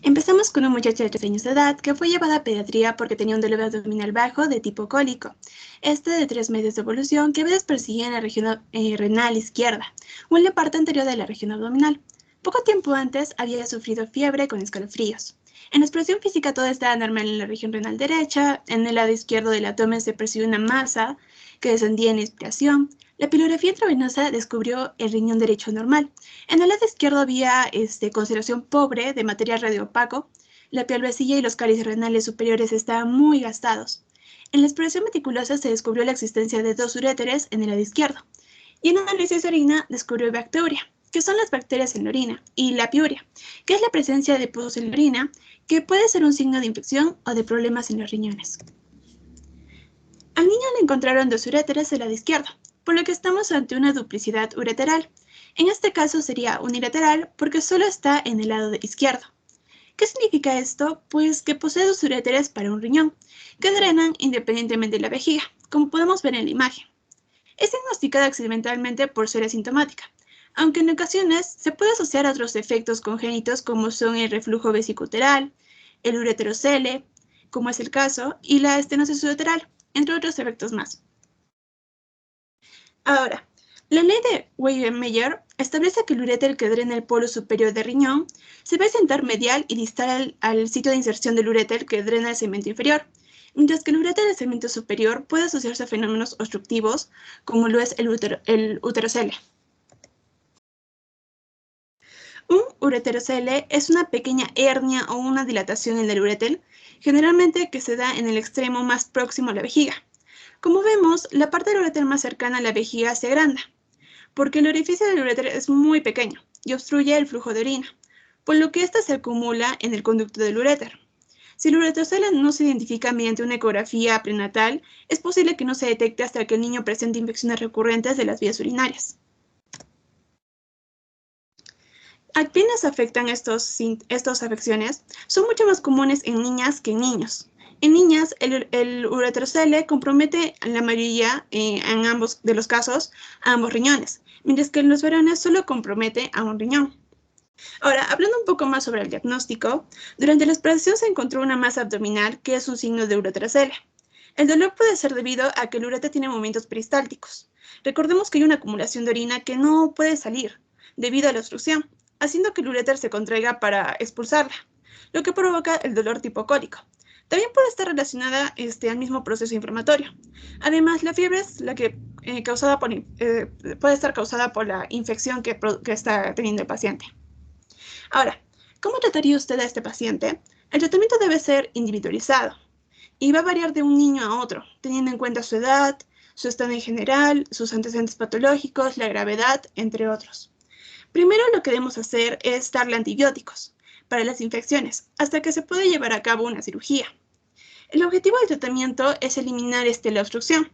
empezamos con un muchacho de 3 años de edad que fue llevado a pediatría porque tenía un dolor abdominal bajo de tipo cólico, de 3 meses de evolución que a veces perseguía en la región renal izquierda o en la parte anterior de la región abdominal. Poco tiempo antes había sufrido fiebre con escalofríos. En la expresión física todo estaba normal en la región renal derecha, en el lado izquierdo del abdomen se percibió una masa que descendía en expiración. La pilografía intravenosa descubrió el riñón derecho normal. En el lado izquierdo había concentración pobre de material radiopaco. La piel vacía y los cálices renales superiores estaban muy gastados. En la exploración meticulosa se descubrió la existencia de 2 uréteres en el lado izquierdo. Y en un análisis de orina descubrió bacteria, que son las bacterias en la orina, y la piuria, que es la presencia de pus en la orina, que puede ser un signo de infección o de problemas en los riñones. Al niño le encontraron 2 uréteres del lado izquierdo, por lo que estamos ante una duplicidad ureteral. En este caso sería unilateral porque solo está en el lado izquierdo. ¿Qué significa esto? Pues que posee 2 uréteres para un riñón, que drenan independientemente de la vejiga, como podemos ver en la imagen. Es diagnosticada accidentalmente por ser asintomática, aunque en ocasiones se puede asociar a otros efectos congénitos como son el reflujo vesicuteral, el ureterocele, como es el caso, y la estenosis ureteral, entre otros efectos más. Ahora, la ley de Wegener establece que el uréter que drena el polo superior del riñón se va a sentar medial y distal al sitio de inserción del uréter que drena el segmento inferior, mientras que el uréter del segmento superior puede asociarse a fenómenos obstructivos, como lo es el uterocele. Un ureterocele es una pequeña hernia o una dilatación en el uréter, generalmente que se da en el extremo más próximo a la vejiga. Como vemos, la parte del uréter más cercana a la vejiga se agranda, porque el orificio del uréter es muy pequeño y obstruye el flujo de orina, por lo que ésta se acumula en el conducto del uréter. Si el ureterocele no se identifica mediante una ecografía prenatal, es posible que no se detecte hasta que el niño presente infecciones recurrentes de las vías urinarias. ¿A quiénes afectan estas afecciones? Son mucho más comunes en niñas que en niños. En niñas, el ureterocele compromete en la mayoría, en ambos de los casos, a ambos riñones, mientras que en los varones solo compromete a un riñón. Ahora, hablando un poco más sobre el diagnóstico, durante la exploración se encontró una masa abdominal que es un signo de ureterocele. El dolor puede ser debido a que el ureter tiene movimientos peristálticos. Recordemos que hay una acumulación de orina que no puede salir debido a la obstrucción. haciendo que el uréter se contraiga para expulsarla, lo que provoca el dolor tipo cólico. También puede estar relacionada al mismo proceso inflamatorio. Además, la fiebre es la que puede estar causada por la infección que está teniendo el paciente. Ahora, ¿cómo trataría usted a este paciente? El tratamiento debe ser individualizado y va a variar de un niño a otro, teniendo en cuenta su edad, su estado en general, sus antecedentes patológicos, la gravedad, entre otros. Primero lo que debemos hacer es darle antibióticos para las infecciones, hasta que se puede llevar a cabo una cirugía. El objetivo del tratamiento es eliminar la obstrucción,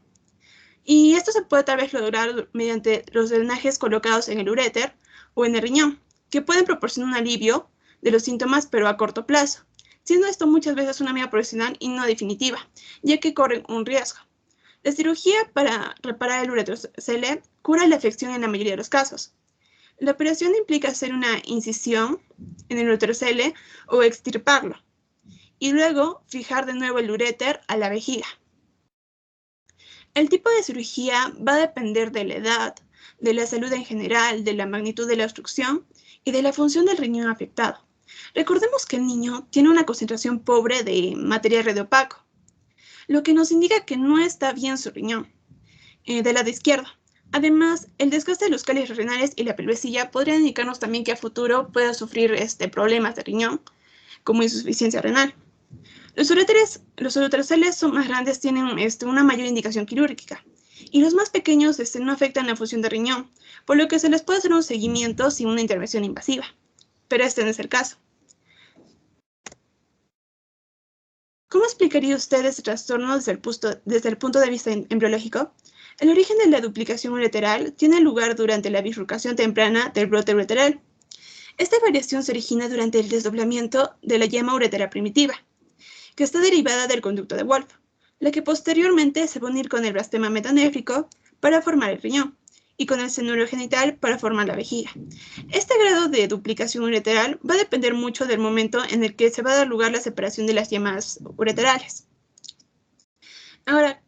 y esto se puede tal vez lograr mediante los drenajes colocados en el uréter o en el riñón, que pueden proporcionar un alivio de los síntomas, pero a corto plazo, siendo esto muchas veces una medida profesional y no definitiva, ya que corren un riesgo. La cirugía para reparar el uretrocele cura la afección en la mayoría de los casos. La operación implica hacer una incisión en el uretrocele o extirparlo, y luego fijar de nuevo el uréter a la vejiga. El tipo de cirugía va a depender de la edad, de la salud en general, de la magnitud de la obstrucción y de la función del riñón afectado. Recordemos que el niño tiene una concentración pobre de material radiopaco, lo que nos indica que no está bien su riñón, del lado izquierdo. Además, el desgaste de los cálices renales y la pelvecilla podría indicarnos también que a futuro pueda sufrir problemas de riñón, como insuficiencia renal. Los ureteroceles son más grandes, tienen una mayor indicación quirúrgica, y los más pequeños no afectan la función de riñón, por lo que se les puede hacer un seguimiento sin una intervención invasiva, pero este no es el caso. ¿Cómo explicaría usted este trastorno desde el punto de vista embriológico? El origen de la duplicación ureteral tiene lugar durante la bifurcación temprana del brote ureteral. Esta variación se origina durante el desdoblamiento de la yema uretera primitiva, que está derivada del conducto de Wolff, la que posteriormente se va a unir con el blastema metanéfrico para formar el riñón y con el seno urogenital para formar la vejiga. Este grado de duplicación ureteral va a depender mucho del momento en el que se va a dar lugar la separación de las yemas ureterales. Ahora,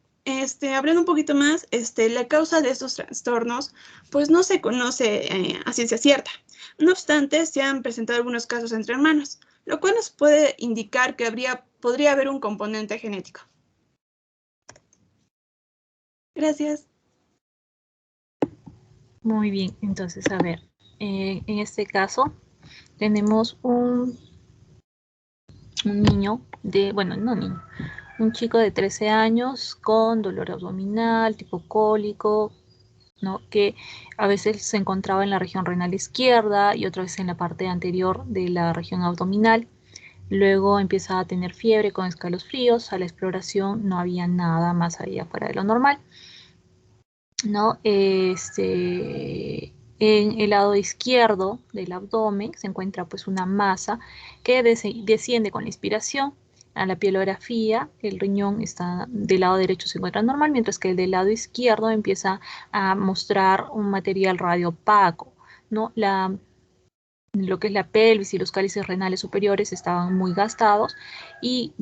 hablando un poquito más, la causa de estos trastornos pues no se conoce a ciencia cierta. No obstante, se han presentado algunos casos entre hermanos, lo cual nos puede indicar que podría haber un componente genético. Gracias. Muy bien, entonces, a ver, en este caso tenemos un niño un chico de 13 años con dolor abdominal, tipo cólico, ¿no? Que a veces se encontraba en la región renal izquierda y otra vez en la parte anterior de la región abdominal. Luego empieza a tener fiebre con escalofríos. A la exploración no había nada más allá fuera de lo normal, ¿no? En el lado izquierdo del abdomen se encuentra pues una masa que desciende con la inspiración a la pielografía. El riñón está del lado derecho, se encuentra normal, mientras que el del lado izquierdo empieza a mostrar un material radiopaco, ¿no? Lo que es la pelvis y los cálices renales superiores estaban muy gastados, y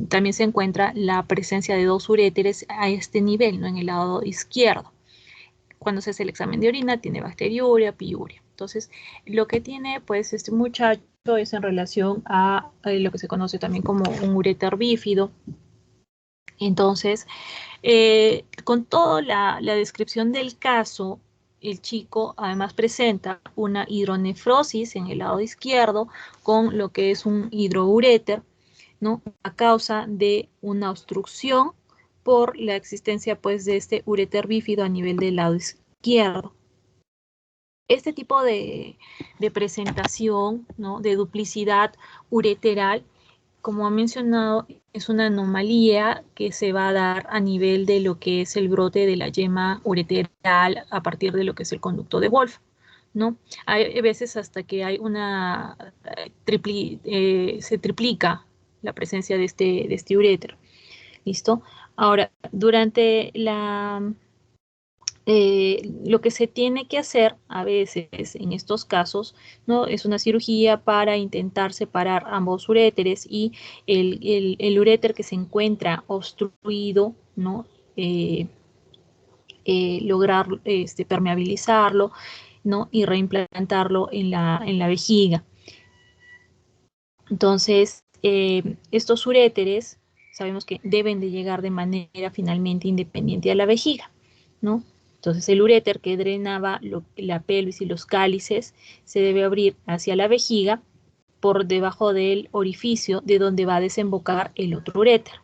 también se encuentra la presencia de dos uréteres a este nivel, ¿no? En el lado izquierdo. Cuando se hace el examen de orina tiene bacteriuria, piuria. Entonces, lo que tiene pues este muchacho es en relación a lo que se conoce también como un uréter bífido. Entonces, con toda la descripción del caso, el chico además presenta una hidronefrosis en el lado izquierdo con lo que es un hidrouréter, ¿no? A causa de una obstrucción por la existencia pues de este uréter bífido a nivel del lado izquierdo. Este tipo de presentación, ¿no? De duplicidad ureteral, como ha mencionado, es una anomalía que se va a dar a nivel de lo que es el brote de la yema ureteral a partir de lo que es el conducto de Wolff, ¿no? Hay veces hasta que hay se triplica la presencia de este uréter. ¿Listo? Ahora, durante lo que se tiene que hacer a veces en estos casos, ¿no? Es una cirugía para intentar separar ambos uréteres, y el uréter que se encuentra obstruido, ¿no? Lograr permeabilizarlo, ¿no? Y reimplantarlo en la vejiga. Entonces, estos uréteres sabemos que deben de llegar de manera finalmente independiente a la vejiga, ¿no? Entonces, el uréter que drenaba la pelvis y los cálices se debe abrir hacia la vejiga por debajo del orificio de donde va a desembocar el otro uréter,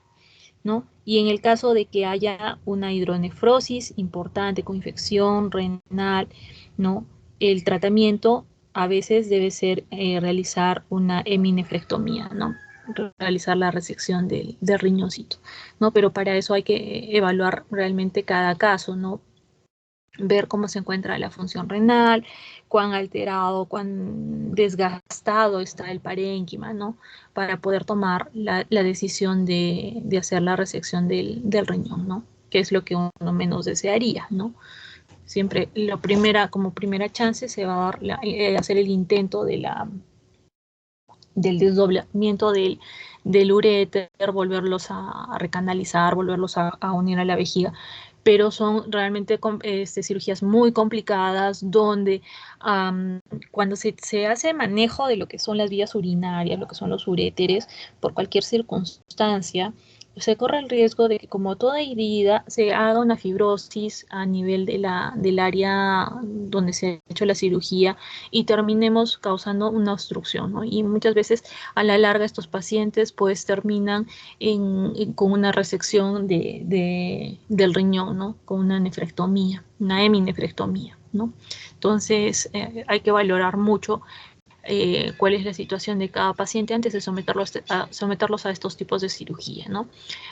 ¿no? Y en el caso de que haya una hidronefrosis importante con infección renal, ¿no? El tratamiento a veces debe ser realizar una heminefrectomía, ¿no? Realizar la resección del riñoncito, ¿no? Pero para eso hay que evaluar realmente cada caso, ¿no? Ver cómo se encuentra la función renal, cuán alterado, cuán desgastado está el parénquima, ¿no? Para poder tomar la decisión de hacer la resección del riñón, ¿no? Que es lo que uno menos desearía, ¿no? Siempre como primera chance se va a dar hacer el intento del desdoblamiento del uréter, volverlos a recanalizar, volverlos a unir a la vejiga, pero son realmente cirugías muy complicadas donde cuando se hace manejo de lo que son las vías urinarias, lo que son los uréteres, por cualquier circunstancia, se corre el riesgo de que, como toda herida, se haga una fibrosis a nivel del área donde se ha hecho la cirugía y terminemos causando una obstrucción, ¿no? Y muchas veces a la larga estos pacientes pues terminan con una resección del riñón, ¿no? Con una nefrectomía, una heminefrectomía, ¿no? Entonces hay que valorar mucho cuál es la situación de cada paciente antes de someterlos a estos tipos de cirugía, ¿no?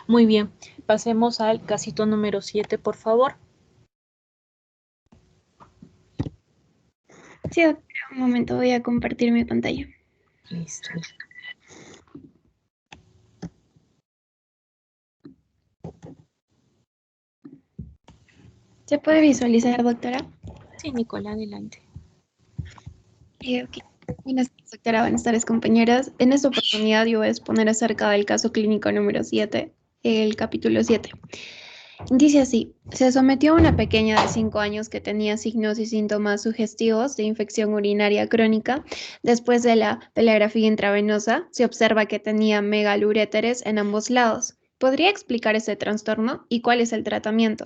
Muy bien, pasemos al casito número 7, por favor. Sí, doctora, un momento, voy a compartir mi pantalla. Listo. ¿Se puede visualizar, doctora? Sí, Nicola, adelante. Ok. Buenas tardes, doctora. Buenas tardes, compañeras. En esta oportunidad yo voy a exponer acerca del caso clínico número 7, el capítulo 7. Dice así: se sometió a una pequeña de 5 años que tenía signos y síntomas sugestivos de infección urinaria crónica. Después de la pelegrafía intravenosa, se observa que tenía megaluréteres en ambos lados. ¿Podría explicar ese trastorno y cuál es el tratamiento?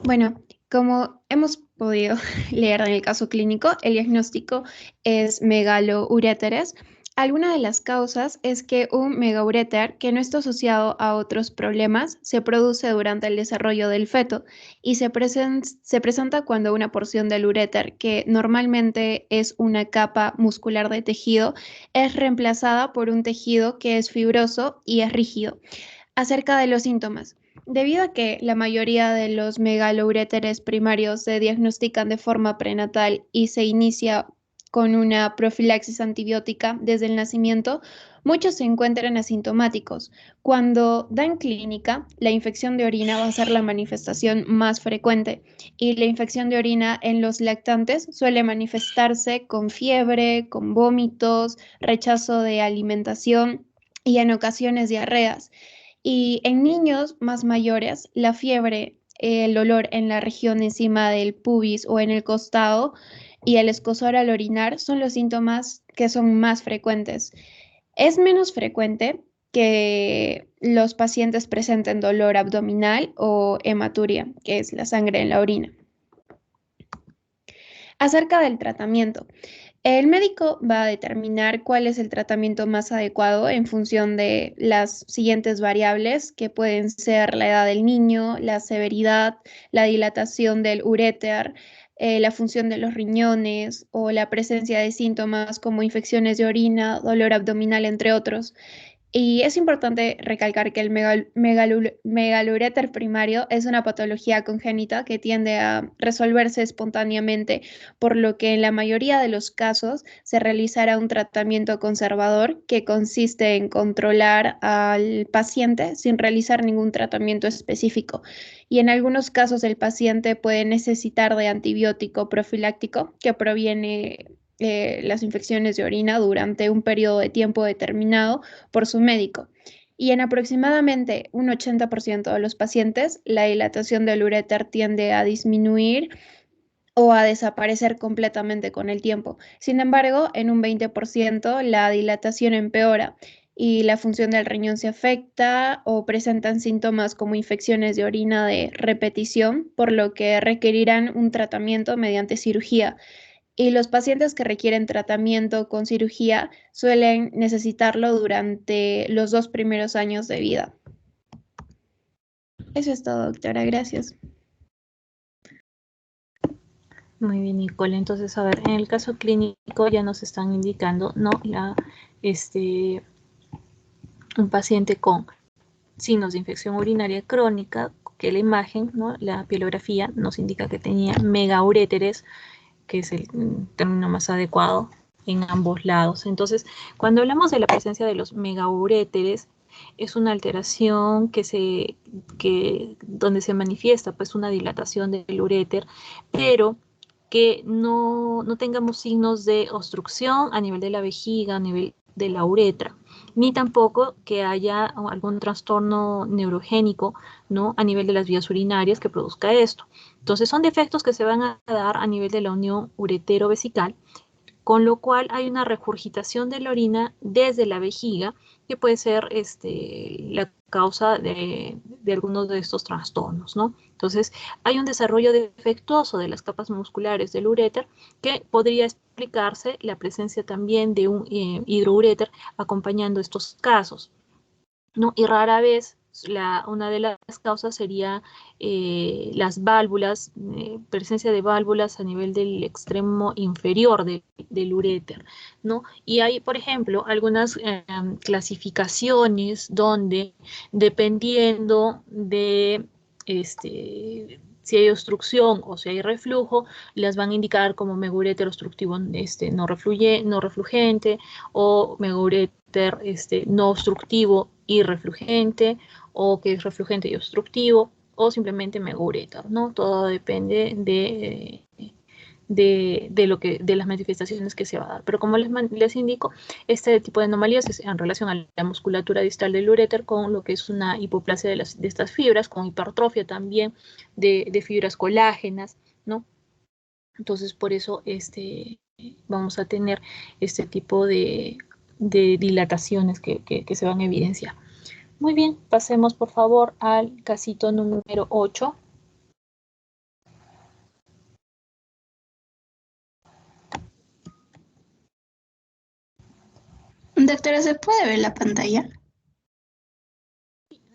Bueno, como hemos podido leer en el caso clínico, el diagnóstico es megalouréteres. Alguna de las causas es que un megauréter que no está asociado a otros problemas se produce durante el desarrollo del feto y se presenta cuando una porción del uréter, que normalmente es una capa muscular de tejido, es reemplazada por un tejido que es fibroso y es rígido. Acerca de los síntomas. Debido a que la mayoría de los megalouréteres primarios se diagnostican de forma prenatal y se inicia con una profilaxis antibiótica desde el nacimiento, muchos se encuentran asintomáticos. Cuando dan clínica, la infección de orina va a ser la manifestación más frecuente y la infección de orina en los lactantes suele manifestarse con fiebre, con vómitos, rechazo de alimentación y en ocasiones diarreas. Y en niños más mayores, la fiebre, el dolor en la región encima del pubis o en el costado y el escozor al orinar son los síntomas que son más frecuentes. Es menos frecuente que los pacientes presenten dolor abdominal o hematuria, que es la sangre en la orina. Acerca del tratamiento. El médico va a determinar cuál es el tratamiento más adecuado en función de las siguientes variables, que pueden ser la edad del niño, la severidad, la dilatación del uréter, la función de los riñones o la presencia de síntomas como infecciones de orina, dolor abdominal, entre otros. Y es importante recalcar que el megaluréter primario es una patología congénita que tiende a resolverse espontáneamente, por lo que en la mayoría de los casos se realizará un tratamiento conservador que consiste en controlar al paciente sin realizar ningún tratamiento específico. Y en algunos casos el paciente puede necesitar de antibiótico profiláctico que proviene las infecciones de orina durante un periodo de tiempo determinado por su médico. Y en aproximadamente un 80% de los pacientes, la dilatación del uréter tiende a disminuir o a desaparecer completamente con el tiempo. Sin embargo, en un 20% la dilatación empeora y la función del riñón se afecta o presentan síntomas como infecciones de orina de repetición, por lo que requerirán un tratamiento mediante cirugía. Y los pacientes que requieren tratamiento con cirugía suelen necesitarlo durante los 2 primeros años de vida. Eso es todo, doctora. Gracias. Muy bien, Nicole. Entonces, a ver, en el caso clínico ya nos están indicando, ¿no? Un paciente con signos de infección urinaria crónica, que la imagen, ¿no? La pielografía nos indica que tenía megauréteres, que es el término más adecuado, en ambos lados. Entonces, cuando hablamos de la presencia de los megauréteres, es una alteración donde se manifiesta pues una dilatación del uréter, pero que no tengamos signos de obstrucción a nivel de la vejiga, a nivel de la uretra, ni tampoco que haya algún trastorno neurogénico, ¿no? A nivel de las vías urinarias que produzca esto. Entonces son defectos que se van a dar a nivel de la unión uretero-vesical, con lo cual hay una regurgitación de la orina desde la vejiga, que puede ser la causa de algunos de estos trastornos, ¿no? Entonces, hay un desarrollo defectuoso de las capas musculares del uréter que podría explicarse la presencia también de un hidrouréter acompañando estos casos, ¿no? Y rara vez una de las causas sería las válvulas, presencia de válvulas a nivel del extremo inferior del uréter, ¿no? Y hay, por ejemplo, algunas clasificaciones donde, dependiendo de si hay obstrucción o si hay reflujo, las van a indicar como megauréter obstructivo no refluyente, o megauréter no obstructivo y reflujente, o que es reflujente y obstructivo, o simplemente megauréter, ¿no? Todo depende de las manifestaciones que se va a dar. Pero como les indico, este tipo de anomalías es en relación a la musculatura distal del uréter con lo que es una hipoplasia de estas fibras, con hipertrofia también de fibras colágenas, ¿no? Entonces, por eso vamos a tener este tipo de dilataciones que se van a evidenciar. Muy bien, pasemos por favor al casito número 8. Doctora, ¿se puede ver la pantalla?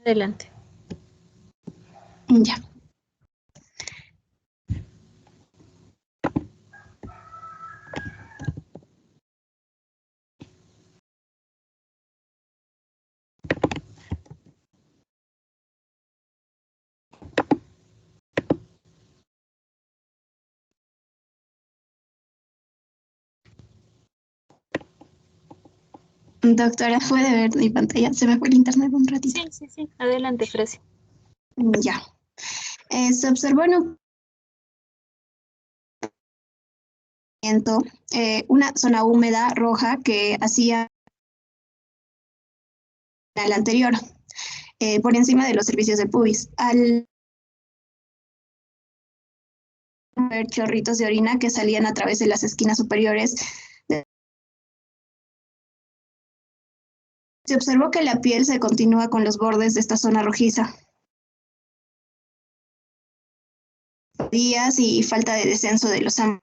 Adelante. Ya. Doctora, ¿puede ver mi pantalla? Se me fue el internet un ratito. Sí. Adelante, Fresi. Ya. Se observó en un una zona húmeda roja que hacía al anterior, por encima de los servicios de pubis. Al ver chorritos de orina que salían a través de las esquinas superiores, se observó que la piel se continúa con los bordes de esta zona rojiza. Días y falta de descenso de los ambos.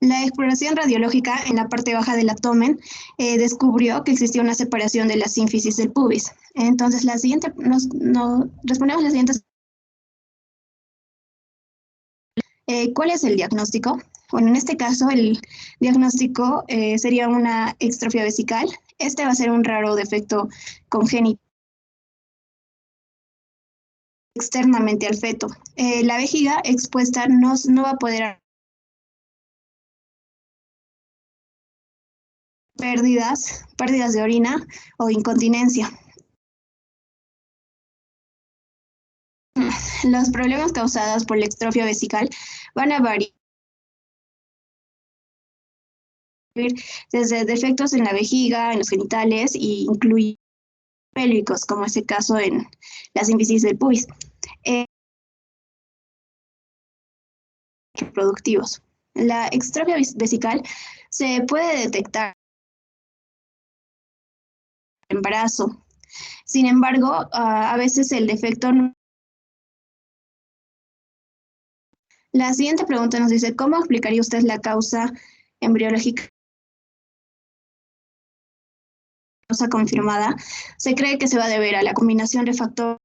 La exploración radiológica en la parte baja del abdomen descubrió que existía una separación de la sínfisis del pubis. Entonces, respondemos las siguientes. ¿Cuál es el diagnóstico? Bueno, en este caso el diagnóstico sería una extrofia vesical. Este va a ser un raro defecto congénito externamente al feto. La vejiga expuesta no va a poder pérdidas de orina o incontinencia. Los problemas causados por la extrofia vesical van a variar desde defectos en la vejiga, en los genitales, e incluye pélvicos, como es el caso en la sínfisis del pubis. reproductivos. La extrofia vesical se puede detectar en el embarazo. Sin embargo, a veces el defecto no. La siguiente pregunta nos dice, ¿cómo explicaría usted la causa embriológica confirmada? Se cree que se va a deber a la combinación de factores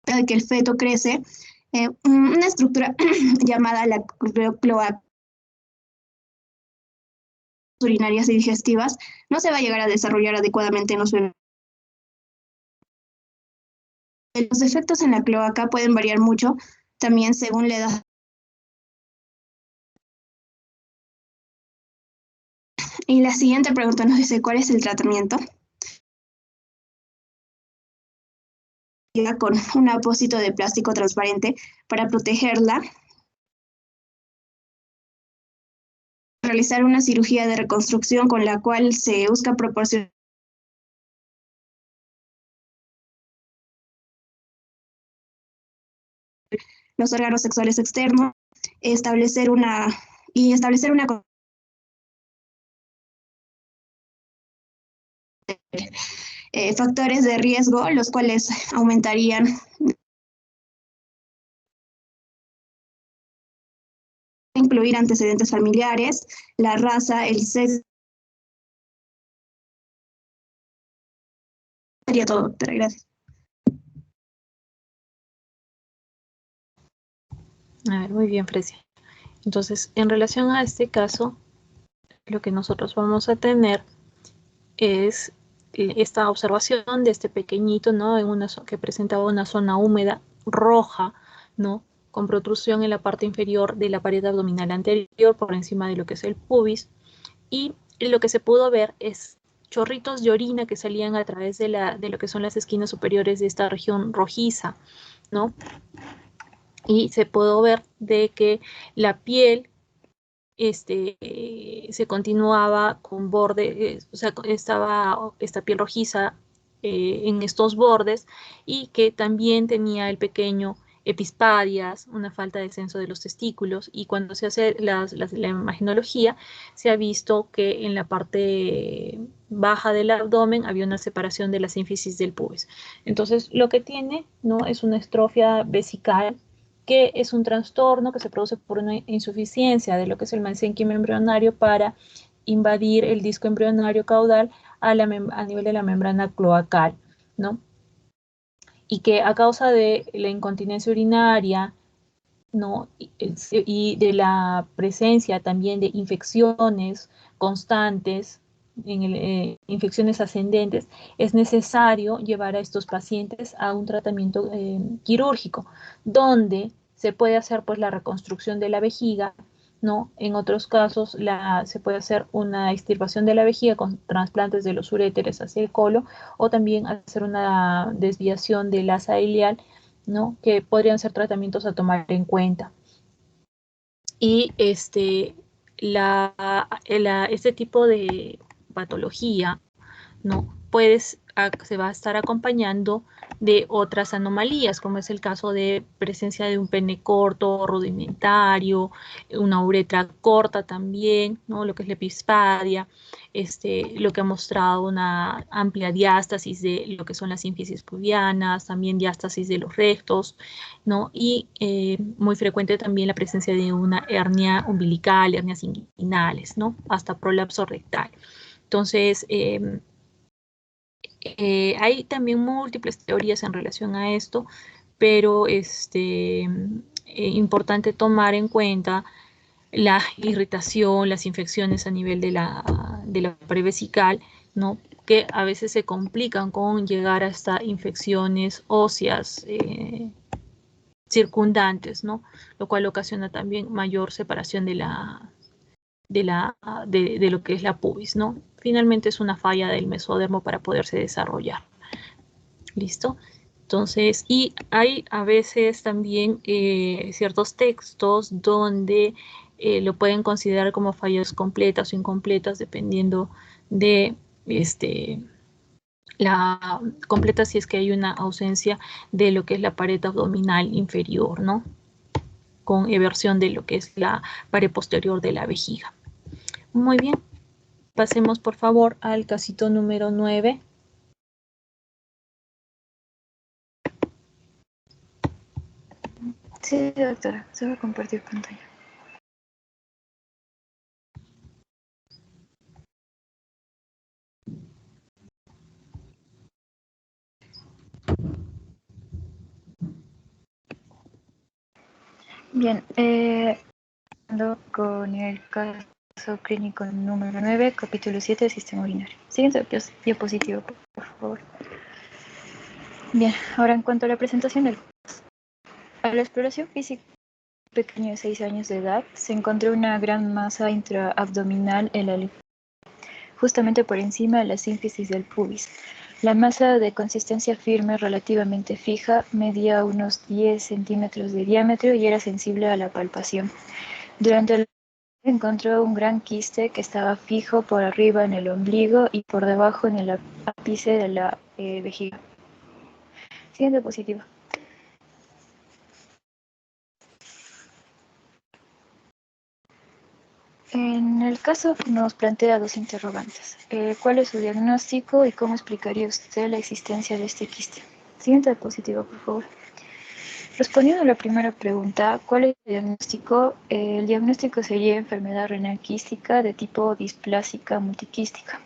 de que el feto crece, una estructura llamada la cloaca urinarias y digestivas no se va a llegar a desarrollar adecuadamente en los bebés. Los efectos en la cloaca pueden variar mucho, también según la edad. Y la siguiente pregunta nos dice, ¿cuál es el tratamiento? Con un apósito de plástico transparente para protegerla. Realizar una cirugía de reconstrucción con la cual se busca proporcionar los órganos sexuales externos, establecer una factores de riesgo, los cuales aumentarían incluir antecedentes familiares, la raza, el sexo. Sería todo, doctora. Gracias. A ver, muy bien, Fresia. Entonces, en relación a este caso, lo que nosotros vamos a tener es esta observación de este pequeñito, ¿no? Que presentaba una zona húmeda roja, ¿no? Con protrusión en la parte inferior de la pared abdominal anterior por encima de lo que es el pubis. Y lo que se pudo ver es chorritos de orina que salían a través de lo que son las esquinas superiores de esta región rojiza, ¿no? Y se pudo ver de que la piel se continuaba con bordes, o sea, estaba esta piel rojiza en estos bordes, y que también tenía el pequeño epispadias, una falta de censo de los testículos, y cuando se hace la imagenología se ha visto que en la parte baja del abdomen había una separación de la sínfisis del pubis. Entonces lo que tiene, ¿no?, es una estrofia vesical, que es un trastorno que se produce por una insuficiencia de lo que es el mesénquimo embrionario para invadir el disco embrionario caudal a nivel de la membrana cloacal, ¿no? Y que a causa de la incontinencia urinaria, ¿no?, y de la presencia también de infecciones constantes, infecciones ascendentes, es necesario llevar a estos pacientes a un tratamiento quirúrgico, donde se puede hacer pues la reconstrucción de la vejiga, ¿no? En otros casos se puede hacer una extirpación de la vejiga con trasplantes de los uréteres hacia el colon, o también hacer una desviación del asa ileal, ¿no?, que podrían ser tratamientos a tomar en cuenta. Y este tipo de patología, ¿no?, se va a estar acompañando de otras anomalías, como es el caso de presencia de un pene corto, rudimentario, una uretra corta también, ¿no?, lo que es la epispadia, lo que ha mostrado una amplia diástasis de lo que son las sínfisis pubianas, también diástasis de los rectos, ¿no?, y muy frecuente también la presencia de una hernia umbilical, hernias inguinales, ¿no?, hasta prolapso rectal. Entonces, hay también múltiples teorías en relación a esto, pero importante tomar en cuenta la irritación, las infecciones a nivel de la pared vesical, ¿no?, que a veces se complican con llegar hasta infecciones óseas circundantes, ¿no?, lo cual ocasiona también mayor separación de lo que es la pubis, ¿no? Finalmente es una falla del mesodermo para poderse desarrollar. ¿Listo? Entonces, y hay a veces también ciertos textos donde lo pueden considerar como fallas completas o incompletas, dependiendo de la completa si es que hay una ausencia de lo que es la pared abdominal inferior, ¿no? Con eversión de lo que es la pared posterior de la vejiga. Muy bien. Pasemos, por favor, al casito número 9. Sí, doctora, se va a compartir pantalla. Bien, con el caso clínico número 9, capítulo 7 del sistema urinario. Siguiente diapositiva, por favor. Bien, ahora en cuanto a la presentación del caso. A la exploración física pequeño de 6 años de edad, se encontró una gran masa intraabdominal en la justamente por encima de la sínfisis del pubis. La masa de consistencia firme relativamente fija medía unos 10 centímetros de diámetro y era sensible a la palpación. Durante el encontró un gran quiste que estaba fijo por arriba en el ombligo y por debajo en el ápice de la vejiga. Siguiente diapositiva. En el caso nos plantea dos interrogantes. ¿Cuál es su diagnóstico y cómo explicaría usted la existencia de este quiste? Siguiente diapositiva, por favor. Respondiendo a la primera pregunta, ¿cuál es el diagnóstico? El diagnóstico sería enfermedad renal quística de tipo displásica multiquística.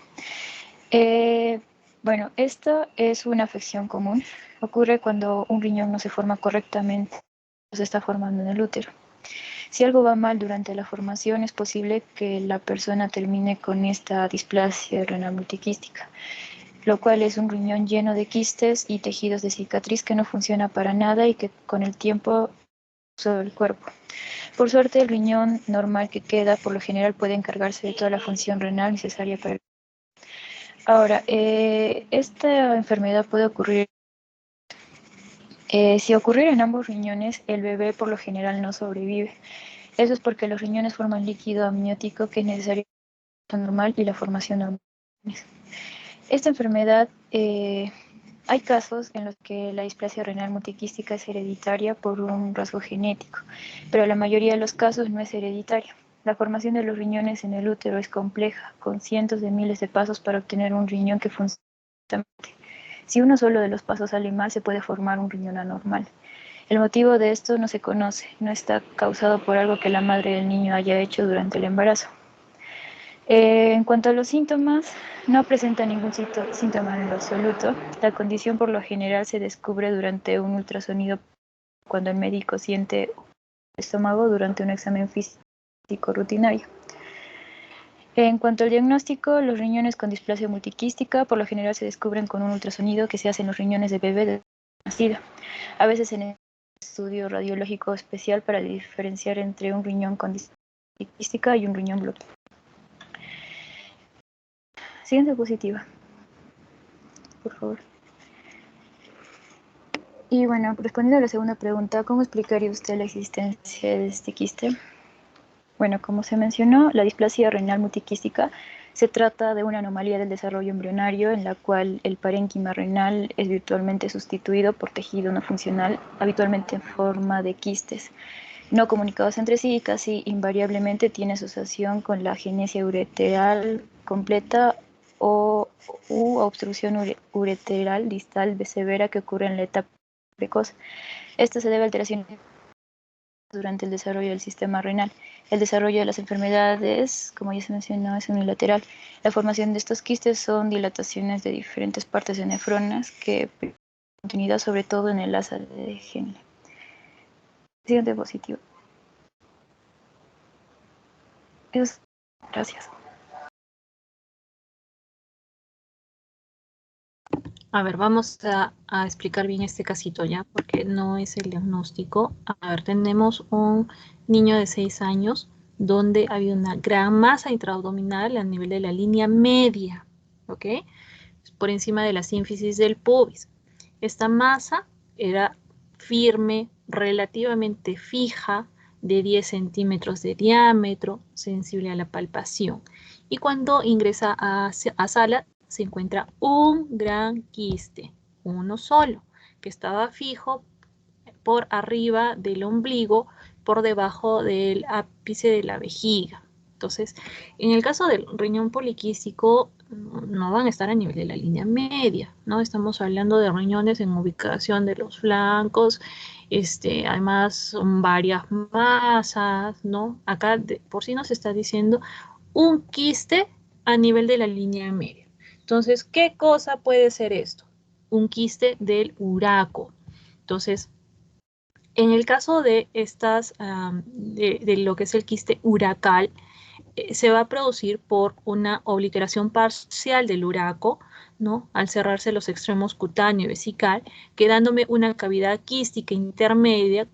Bueno, esta es una afección común. Ocurre cuando un riñón no se forma correctamente, se está formando en el útero. Si algo va mal durante la formación, es posible que la persona termine con esta displasia renal multiquística, lo cual es un riñón lleno de quistes y tejidos de cicatriz que no funciona para nada y que con el tiempo sobre el cuerpo. Por suerte, el riñón normal que queda, por lo general, puede encargarse de toda la función renal necesaria para el. Ahora, esta enfermedad puede ocurrir. Si ocurriera en ambos riñones, el bebé por lo general no sobrevive. Eso es porque los riñones forman líquido amniótico que es necesario para la normal y la formación normal. Esta enfermedad, hay casos en los que la displasia renal multiquística es hereditaria por un rasgo genético, pero la mayoría de los casos no es hereditaria. La formación de los riñones en el útero es compleja, con cientos de miles de pasos para obtener un riñón que funcione correctamente. Si uno solo de los pasos sale mal, se puede formar un riñón anormal. El motivo de esto no se conoce, no está causado por algo que la madre del niño haya hecho durante el embarazo. En cuanto a los síntomas, no presenta ningún síntoma en lo absoluto. La condición por lo general se descubre durante un ultrasonido cuando el médico siente el estómago durante un examen físico rutinario. En cuanto al diagnóstico, los riñones con displasia multiquística por lo general se descubren con un ultrasonido que se hace en los riñones de bebé de nacida. A veces en el estudio radiológico especial para diferenciar entre un riñón con displasia multiquística y un riñón bloqueado. Siguiente diapositiva, por favor. Y bueno, respondiendo a la segunda pregunta, ¿cómo explicaría usted la existencia de este quiste? Bueno, como se mencionó, la displasia renal multiquística se trata de una anomalía del desarrollo embrionario en la cual el parénquima renal es virtualmente sustituido por tejido no funcional, habitualmente en forma de quistes, no comunicados entre sí y casi invariablemente tiene asociación con la agenesia ureteral completa u obstrucción ureteral distal severa que ocurre en la etapa precoz. Esto se debe a alteraciones durante el desarrollo del sistema renal. El desarrollo de las enfermedades, como ya se mencionó, es unilateral. La formación de estos quistes son dilataciones de diferentes partes de nefronas que continuidad sobre todo en el asa de Henle. Siguiente diapositiva. Gracias. A ver, vamos a explicar bien este casito ya, porque no es el diagnóstico. A ver, tenemos un niño de 6 años donde había una gran masa intraabdominal a nivel de la línea media, ¿ok? Por encima de la sínfisis del pubis. Esta masa era firme, relativamente fija, de 10 centímetros de diámetro, sensible a la palpación. Y cuando ingresa a sala, se encuentra un gran quiste, uno solo, que estaba fijo por arriba del ombligo, por debajo del ápice de la vejiga. Entonces, en el caso del riñón poliquístico, no van a estar a nivel de la línea media, ¿no? Estamos hablando de riñones en ubicación de los flancos, además son varias masas, ¿no? Acá por sí nos está diciendo un quiste a nivel de la línea media. Entonces, ¿qué cosa puede ser esto? Un quiste del uraco. Entonces, en el caso de estas, de lo que es el quiste uracal, se va a producir por una obliteración parcial del uraco, ¿no? Al cerrarse los extremos cutáneo y vesical, quedándome una cavidad quística intermedia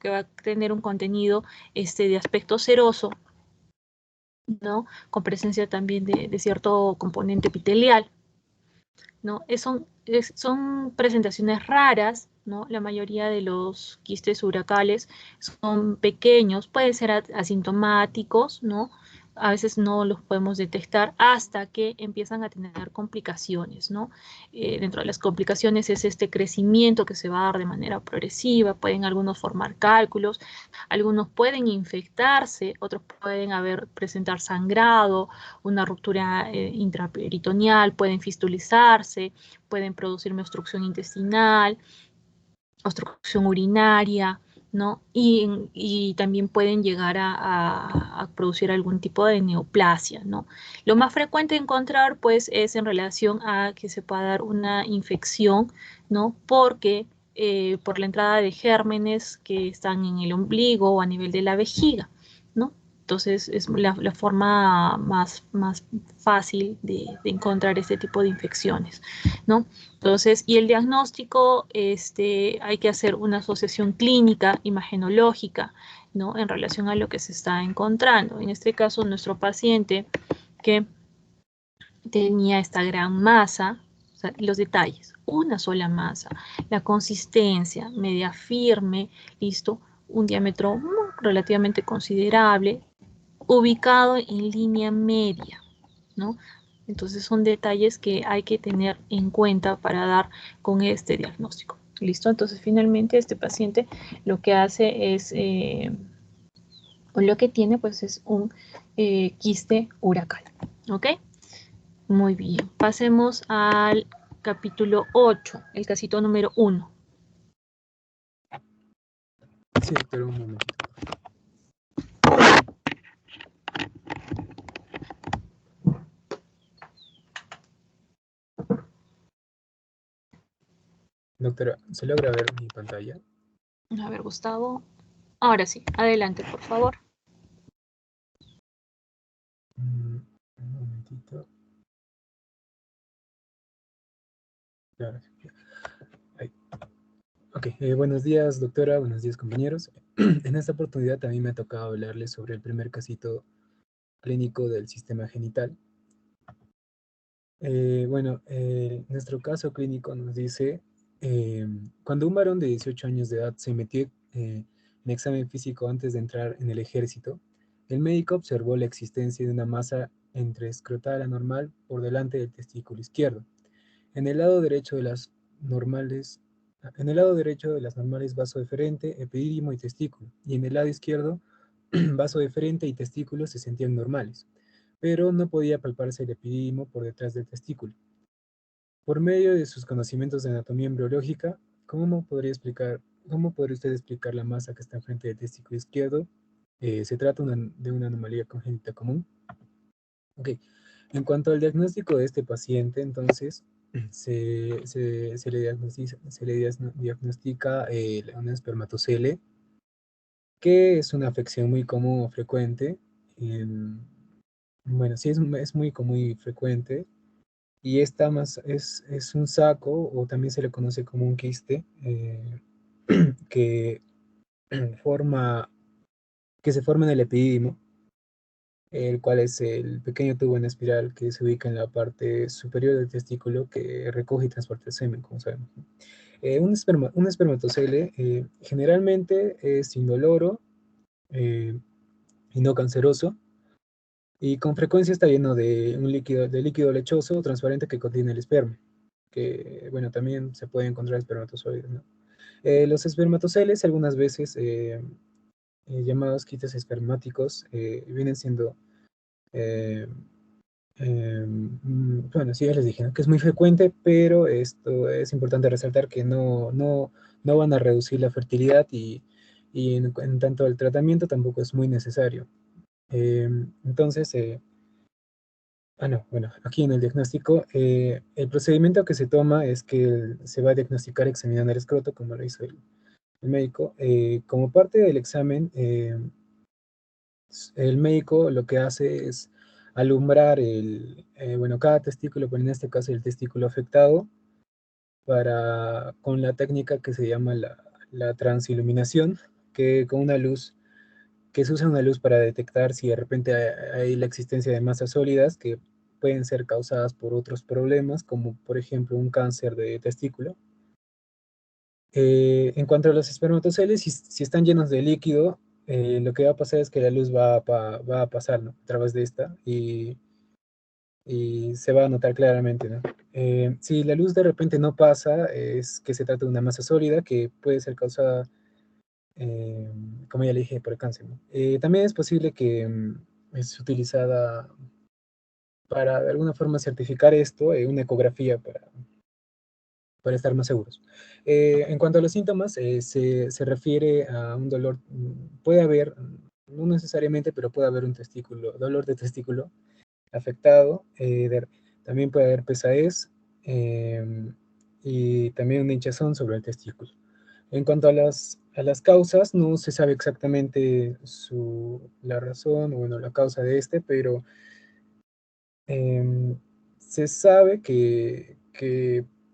que va a tener un contenido de aspecto seroso, ¿no? Con presencia también de cierto componente epitelial, ¿no? Son presentaciones raras, ¿no? La mayoría de los quistes uracales son pequeños, pueden ser asintomáticos, ¿no? A veces no los podemos detectar hasta que empiezan a tener complicaciones, ¿no? Dentro de las complicaciones es este crecimiento que se va a dar de manera progresiva, pueden algunos formar cálculos, algunos pueden infectarse, otros pueden presentar sangrado, una ruptura intraperitoneal, pueden fistulizarse, pueden producirme obstrucción intestinal, obstrucción urinaria, ¿no? Y también pueden llegar a producir algún tipo de neoplasia, ¿no? Lo más frecuente de encontrar, pues, es en relación a que se pueda dar una infección, ¿no? Porque por la entrada de gérmenes que están en el ombligo o a nivel de la vejiga, ¿no? Entonces es la forma más fácil de encontrar este tipo de infecciones, ¿no? Entonces, y el diagnóstico, hay que hacer una asociación clínica, imagenológica, ¿no? En relación a lo que se está encontrando. En este caso, nuestro paciente que tenía esta gran masa, o sea, los detalles, una sola masa, la consistencia, media firme, listo, un diámetro relativamente considerable, ubicado en línea media, ¿no? Entonces son detalles que hay que tener en cuenta para dar con este diagnóstico. ¿Listo? Entonces finalmente este paciente lo que hace es, o lo que tiene pues es un quiste uracal. ¿Ok? Muy bien. Pasemos al capítulo 8, el casito número 1. Sí, pero un momentito. Doctora, ¿se logra ver mi pantalla? A ver, Gustavo. Ahora sí, adelante, por favor. Un momentito. Claro. Ahí. Ok, buenos días, doctora, buenos días, compañeros. En esta oportunidad también me ha tocado hablarles sobre el primer casito clínico del sistema genital. Nuestro caso clínico nos dice, cuando un varón de 18 años de edad se metió en examen físico antes de entrar en el ejército, el médico observó la existencia de una masa entreescrotal anormal por delante del testículo izquierdo. En el lado derecho de las normales, vaso deferente, epidídimo y testículo, y en el lado izquierdo, vaso deferente y testículo se sentían normales, pero no podía palparse el epidídimo por detrás del testículo. Por medio de sus conocimientos de anatomía embriológica, ¿cómo podría usted explicar la masa que está enfrente del testículo izquierdo? ¿Se trata de una anomalía congénita común? Ok. En cuanto al diagnóstico de este paciente, entonces, se le diagnostica una espermatocele, que es una afección muy común o frecuente. Bueno, sí, es muy común y frecuente. Y esta más es un saco, o también se le conoce como un quiste, que se forma en el epidídimo, el cual es el pequeño tubo en espiral que se ubica en la parte superior del testículo, que recoge y transporta el semen, como sabemos. Un espermatocele generalmente es indoloro y no canceroso. y con frecuencia está lleno de un líquido lechoso o transparente que contiene el esperma, que, bueno, también se puede encontrar espermatozoides, ¿no? Los espermatoceles, algunas veces llamados quites espermáticos, vienen siendo, bueno, sí, ya les dije, ¿no?, que es muy frecuente, pero esto es importante resaltar que no van a reducir la fertilidad y en tanto el tratamiento tampoco es muy necesario. Entonces, no, bueno, aquí en el diagnóstico, el procedimiento que se toma es que se va a diagnosticar examinando el escroto, como lo hizo el médico. Como parte del examen, el médico lo que hace es alumbrar bueno, cada testículo, pero en este caso el testículo afectado, con la técnica que se llama la transiluminación, que con una luz, que se usa una luz para detectar si de repente hay la existencia de masas sólidas que pueden ser causadas por otros problemas, como por ejemplo un cáncer de testículo. En cuanto a los espermatoceles, si están llenos de líquido, lo que va a pasar es que la luz va a pasar, ¿no?, a través de esta y se va a notar claramente, ¿no? Si la luz de repente no pasa, es que se trata de una masa sólida que puede ser causada, como ya le dije, por el cáncer, ¿no? También es posible que es utilizada para de alguna forma certificar esto, una ecografía para estar más seguros. En cuanto a los síntomas, se refiere a un dolor, puede haber, no necesariamente, pero puede haber un dolor de testículo afectado, también puede haber pesadez, y también una hinchazón sobre el testículo. En cuanto a las causas, no se sabe exactamente la razón, o bueno, la causa de pero se sabe que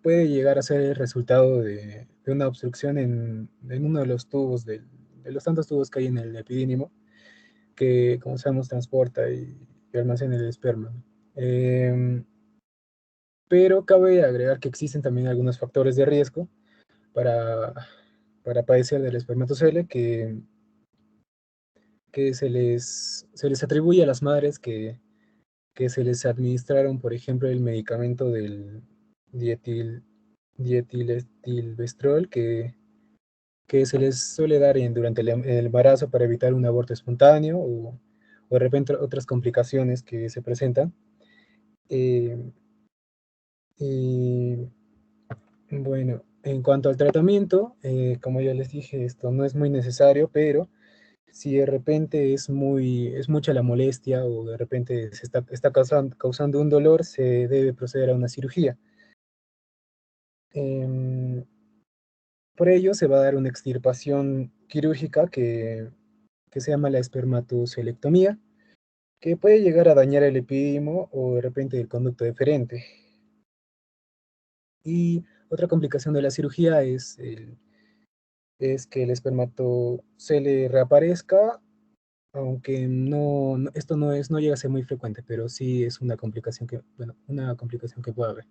puede llegar a ser el resultado de una obstrucción en uno de los tubos, de los tantos tubos que hay en el epidídimo, que, como sabemos, transporta y almacena el esperma, ¿no? Pero cabe agregar que existen también algunos factores de riesgo para padecer del espermatocele que se les atribuye a las madres que se les administraron, por ejemplo, el medicamento del dietilestilbestrol, que se les suele dar durante el embarazo para evitar un aborto espontáneo o de repente otras complicaciones que se presentan. Y bueno, en cuanto al tratamiento, como ya les dije, esto no es muy necesario, pero si de repente es mucha la molestia o de repente se está causando un dolor, se debe proceder a una cirugía. Por ello se va a dar una extirpación quirúrgica que se llama la espermatocelectomía, que puede llegar a dañar el epidídimo o de repente el conducto deferente. Y otra complicación de la cirugía es que el espermatocele reaparezca, aunque esto no llega a ser muy frecuente, pero sí es una complicación que puede haber.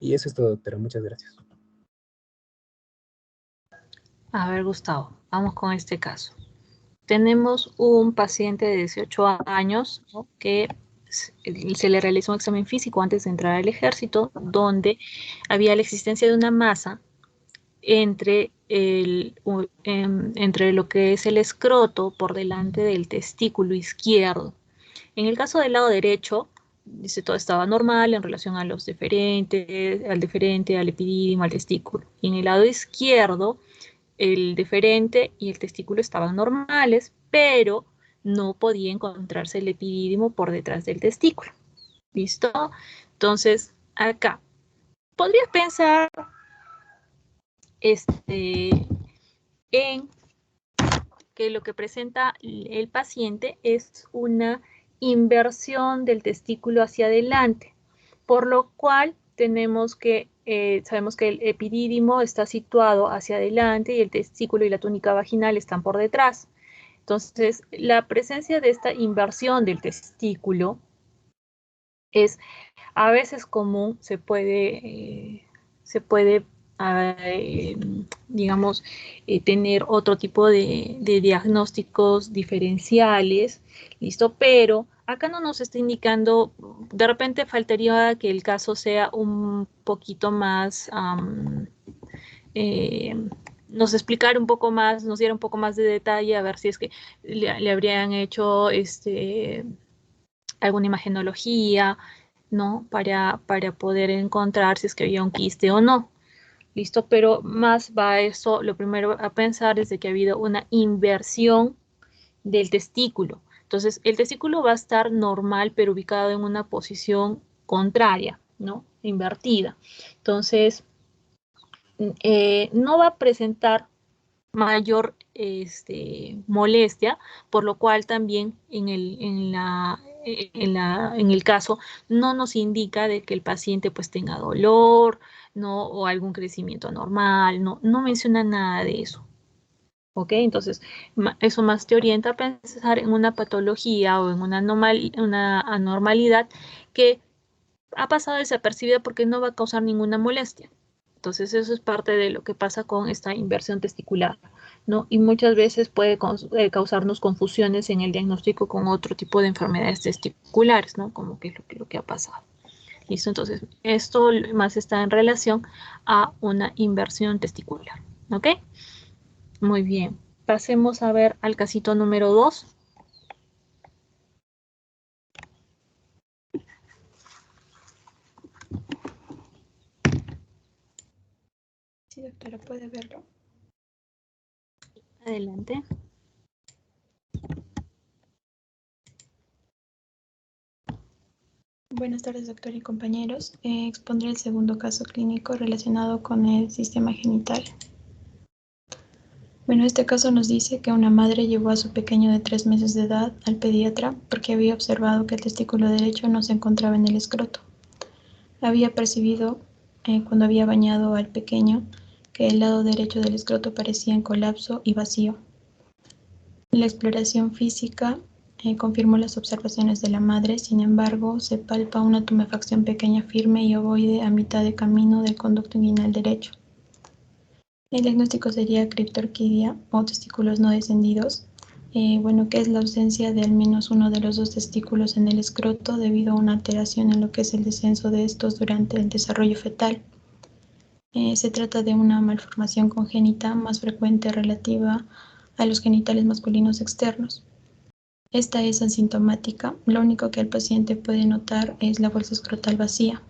Y eso es todo, doctora. Muchas gracias. A ver, Gustavo, vamos con este caso. Tenemos un paciente de 18 años, ¿no?, que se le realizó un examen físico antes de entrar al ejército, donde había la existencia de una masa entre lo que es el escroto por delante del testículo izquierdo. En el caso del lado derecho, dice, todo estaba normal en relación a al deferente, al epidídimo, al testículo. Y en el lado izquierdo, el deferente y el testículo estaban normales, pero no podía encontrarse el epidídimo por detrás del testículo. ¿Listo? Entonces, acá, podrías pensar en que lo que presenta el paciente es una inversión del testículo hacia adelante, por lo cual sabemos que el epidídimo está situado hacia adelante y el testículo y la túnica vaginal están por detrás. Entonces, la presencia de esta inversión del testículo es a veces común, se puede digamos, tener otro tipo de diagnósticos diferenciales, ¿listo? Pero acá no nos está indicando, de repente faltaría que el caso sea un poquito más, nos explicara un poco más, nos diera un poco más de detalle, a ver si es que le habrían hecho alguna imagenología, ¿no? Para poder encontrar si es que había un quiste o no. ¿Listo? Pero más va eso, lo primero a pensar es de que ha habido una inversión del testículo. Entonces, el testículo va a estar normal, pero ubicado en una posición contraria, ¿no? Invertida. Entonces, no va a presentar mayor molestia, por lo cual también en el caso no nos indica de que el paciente pues tenga dolor, ¿no? O algún crecimiento anormal, no menciona nada de eso. ¿Ok? Entonces, eso más te orienta a pensar en una patología o en una anormalidad que ha pasado desapercibida porque no va a causar ninguna molestia. Entonces, eso es parte de lo que pasa con esta inversión testicular, ¿no? Y muchas veces puede causarnos confusiones en el diagnóstico con otro tipo de enfermedades testiculares, ¿no? Como que es lo que ha pasado. ¿Listo? Entonces, esto más está en relación a una inversión testicular, ¿ok? Muy bien. Pasemos a ver al casito número 2. Sí, doctora, puede verlo. Adelante. Buenas tardes, doctor y compañeros. Expondré el segundo caso clínico relacionado con el sistema genital. Bueno, este caso nos dice que una madre llevó a su pequeño de 3 meses de edad al pediatra porque había observado que el testículo derecho no se encontraba en el escroto. Había percibido, cuando había bañado al pequeño, que el lado derecho del escroto parecía en colapso y vacío. La exploración física confirmó las observaciones de la madre, sin embargo, se palpa una tumefacción pequeña, firme y ovoide a mitad de camino del conducto inguinal derecho. El diagnóstico sería criptorquidia o testículos no descendidos, que es la ausencia de al menos uno de los dos testículos en el escroto debido a una alteración en lo que es el descenso de estos durante el desarrollo fetal. Se trata de una malformación congénita más frecuente relativa a los genitales masculinos externos. Esta es asintomática, lo único que el paciente puede notar es la bolsa escrotal vacía.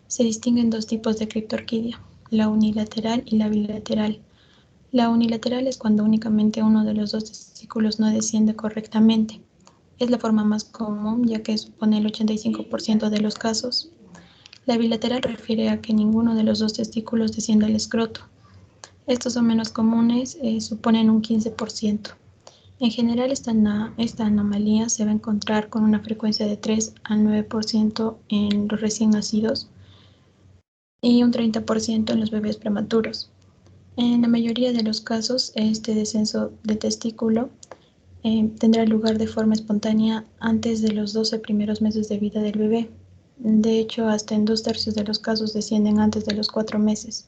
Se distinguen dos tipos de criptorquidia, la unilateral y la bilateral. La unilateral es cuando únicamente uno de los dos testículos no desciende correctamente. Es la forma más común, ya que supone el 85% de los casos. La bilateral refiere a que ninguno de los dos testículos desciende al escroto. Estos son menos comunes, suponen un 15%. En general, esta anomalía se va a encontrar con una frecuencia de 3 al 9% en los recién nacidos y un 30% en los bebés prematuros. En la mayoría de los casos, este descenso de testículo tendrá lugar de forma espontánea antes de los 12 primeros meses de vida del bebé. De hecho, hasta en 2/3 de los casos descienden antes de los 4 meses.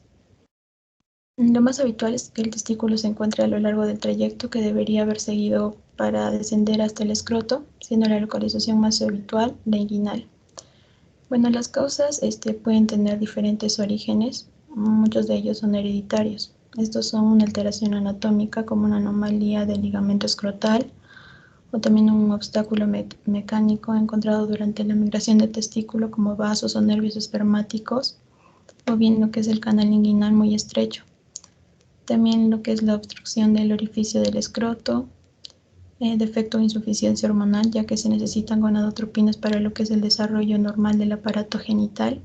Lo más habitual es que el testículo se encuentre a lo largo del trayecto que debería haber seguido para descender hasta el escroto, siendo la localización más habitual la inguinal. Bueno, las causas pueden tener diferentes orígenes, muchos de ellos son hereditarios. Estos son una alteración anatómica como una anomalía del ligamento escrotal o también un obstáculo mecánico encontrado durante la migración del testículo como vasos o nervios espermáticos o bien lo que es el canal inguinal muy estrecho. También lo que es la obstrucción del orificio del escroto, defecto o insuficiencia hormonal, ya que se necesitan gonadotropinas para lo que es el desarrollo normal del aparato genital,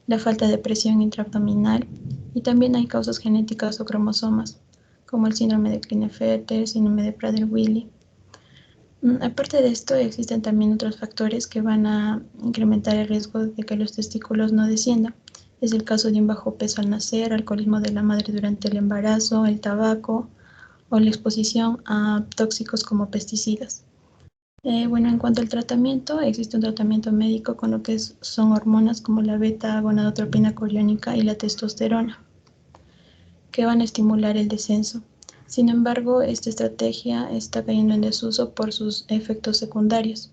la falta de presión intraabdominal y también hay causas genéticas o cromosomas, como el síndrome de Klinefelter, síndrome de Prader-Willi. Aparte de esto, existen también otros factores que van a incrementar el riesgo de que los testículos no desciendan. Es el caso de un bajo peso al nacer, alcoholismo de la madre durante el embarazo, el tabaco o la exposición a tóxicos como pesticidas. En cuanto al tratamiento, existe un tratamiento médico con lo que son hormonas como la beta-gonadotropina coriónica y la testosterona, que van a estimular el descenso. Sin embargo, esta estrategia está cayendo en desuso por sus efectos secundarios.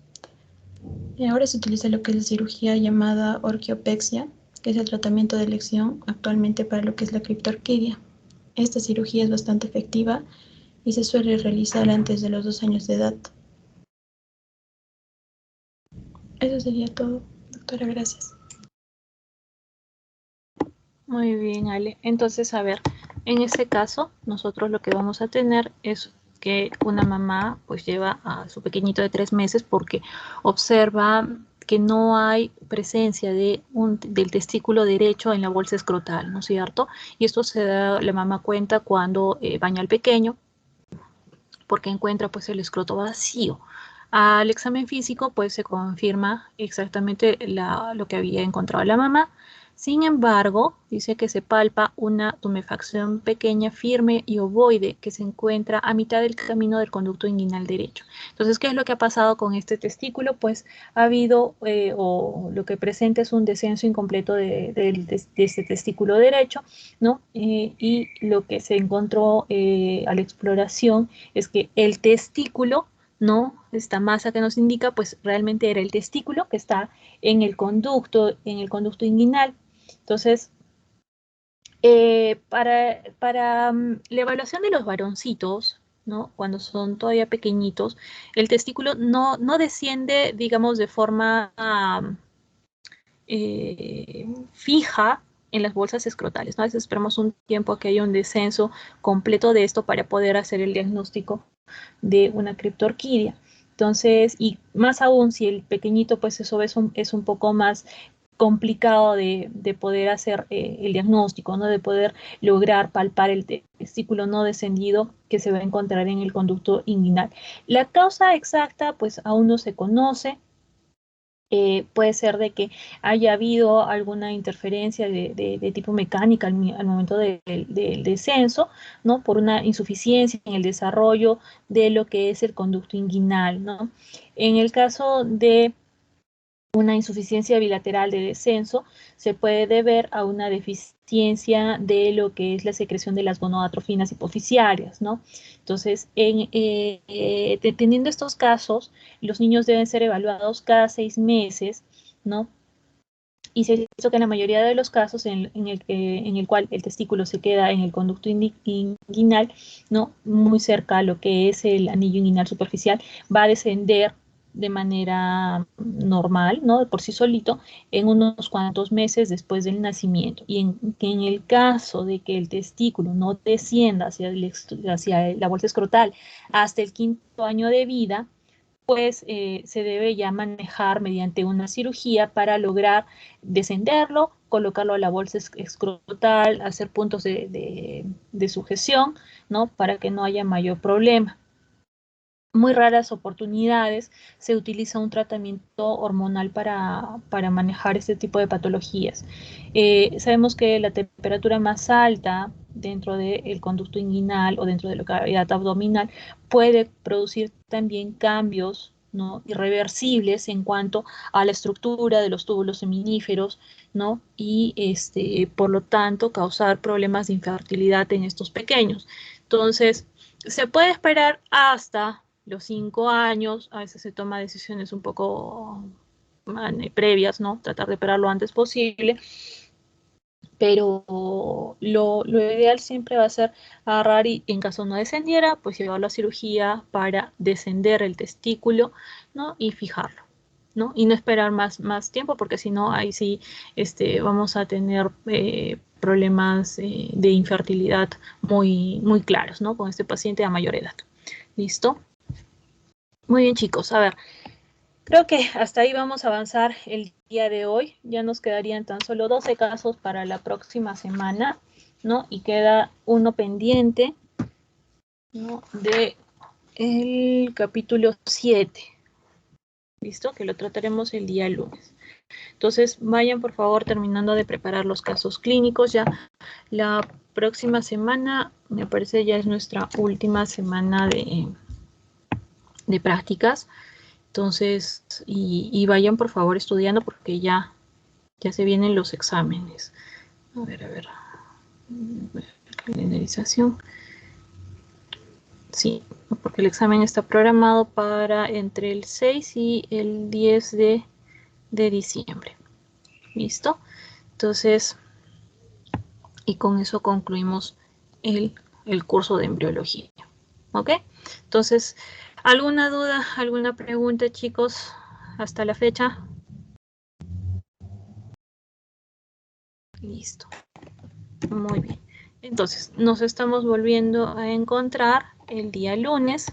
Y ahora se utiliza lo que es la cirugía llamada orquiopexia, que es el tratamiento de elección actualmente para lo que es la criptorquidia. Esta cirugía es bastante efectiva y se suele realizar antes de los 2 años de edad. Eso sería todo, doctora, gracias. Muy bien, Ale. Entonces, a ver, en este caso, nosotros lo que vamos a tener es que una mamá pues lleva a su pequeñito de 3 meses porque observa que no hay presencia del testículo derecho en la bolsa escrotal, ¿no es cierto? Y esto se da la mamá cuenta cuando baña al pequeño, porque encuentra pues el escroto vacío. Al examen físico pues se confirma exactamente lo que había encontrado la mamá. Sin embargo, dice que se palpa una tumefacción pequeña, firme y ovoide que se encuentra a mitad del camino del conducto inguinal derecho. Entonces, ¿qué es lo que ha pasado con este testículo? Pues ha habido, o lo que presenta es un descenso incompleto de este testículo derecho, ¿no? Y lo que se encontró a la exploración es que el testículo, ¿no? Esta masa que nos indica, pues realmente era el testículo que está en el conducto inguinal. Entonces, para la evaluación de los varoncitos, ¿no? Cuando son todavía pequeñitos, el testículo no desciende, digamos, de forma fija en las bolsas escrotales, ¿no? A veces esperamos un tiempo a que haya un descenso completo de esto para poder hacer el diagnóstico de una criptorquidia. Entonces, y más aún si el pequeñito, pues eso es un poco más complicado de poder hacer el diagnóstico, ¿no? De poder lograr palpar el testículo no descendido que se va a encontrar en el conducto inguinal. La causa exacta, pues aún no se conoce. Puede ser de que haya habido alguna interferencia de tipo mecánica al momento del descenso, ¿no? Por una insuficiencia en el desarrollo de lo que es el conducto inguinal, ¿no? En el caso de una insuficiencia bilateral de descenso se puede deber a una deficiencia de lo que es la secreción de las gonadotrofinas hipofisiarias, ¿no? Entonces, teniendo estos casos, los niños deben ser evaluados cada 6 meses, ¿no? Y se ha visto que en la mayoría de los casos en el cual el testículo se queda en el conducto inguinal, ¿no? Muy cerca a lo que es el anillo inguinal superficial, va a descender de manera normal, ¿no? Por sí solito, en unos cuantos meses después del nacimiento. Y en el caso de que el testículo no descienda hacia la bolsa escrotal hasta el 5º año de vida, pues se debe ya manejar mediante una cirugía para lograr descenderlo, colocarlo a la bolsa escrotal, hacer puntos de sujeción, ¿no? Para que no haya mayor problema. Muy raras oportunidades se utiliza un tratamiento hormonal para manejar este tipo de patologías. Sabemos que la temperatura más alta dentro del conducto inguinal o dentro de la cavidad abdominal puede producir también cambios, ¿no? Irreversibles en cuanto a la estructura de los túbulos seminíferos, ¿no? Y por lo tanto causar problemas de infertilidad en estos pequeños. Entonces, se puede esperar hasta los 5 años, a veces se toman decisiones un poco previas, ¿no? Tratar de operar lo antes posible, pero lo ideal siempre va a ser agarrar y en caso no descendiera, pues llevarlo a cirugía para descender el testículo, ¿no? Y fijarlo, ¿no? Y no esperar más tiempo, porque si no, ahí sí vamos a tener problemas de infertilidad muy claros, ¿no? Con este paciente a mayor edad. ¿Listo? Muy bien, chicos. A ver, creo que hasta ahí vamos a avanzar el día de hoy. Ya nos quedarían tan solo 12 casos para la próxima semana, ¿no? Y queda uno pendiente, ¿no? De el capítulo 7. ¿Listo? Que lo trataremos el día lunes. Entonces, vayan por favor terminando de preparar los casos clínicos. Ya la próxima semana, me parece, ya es nuestra última semana de prácticas. Entonces, y vayan por favor estudiando porque ya se vienen los exámenes. A ver. Calendarización. Sí, porque el examen está programado para entre el 6 y el 10 de diciembre. ¿Listo? Entonces, y con eso concluimos el curso de embriología. ¿Ok? Entonces, ¿alguna duda, alguna pregunta, chicos, hasta la fecha? Listo. Muy bien. Entonces, nos estamos volviendo a encontrar el día lunes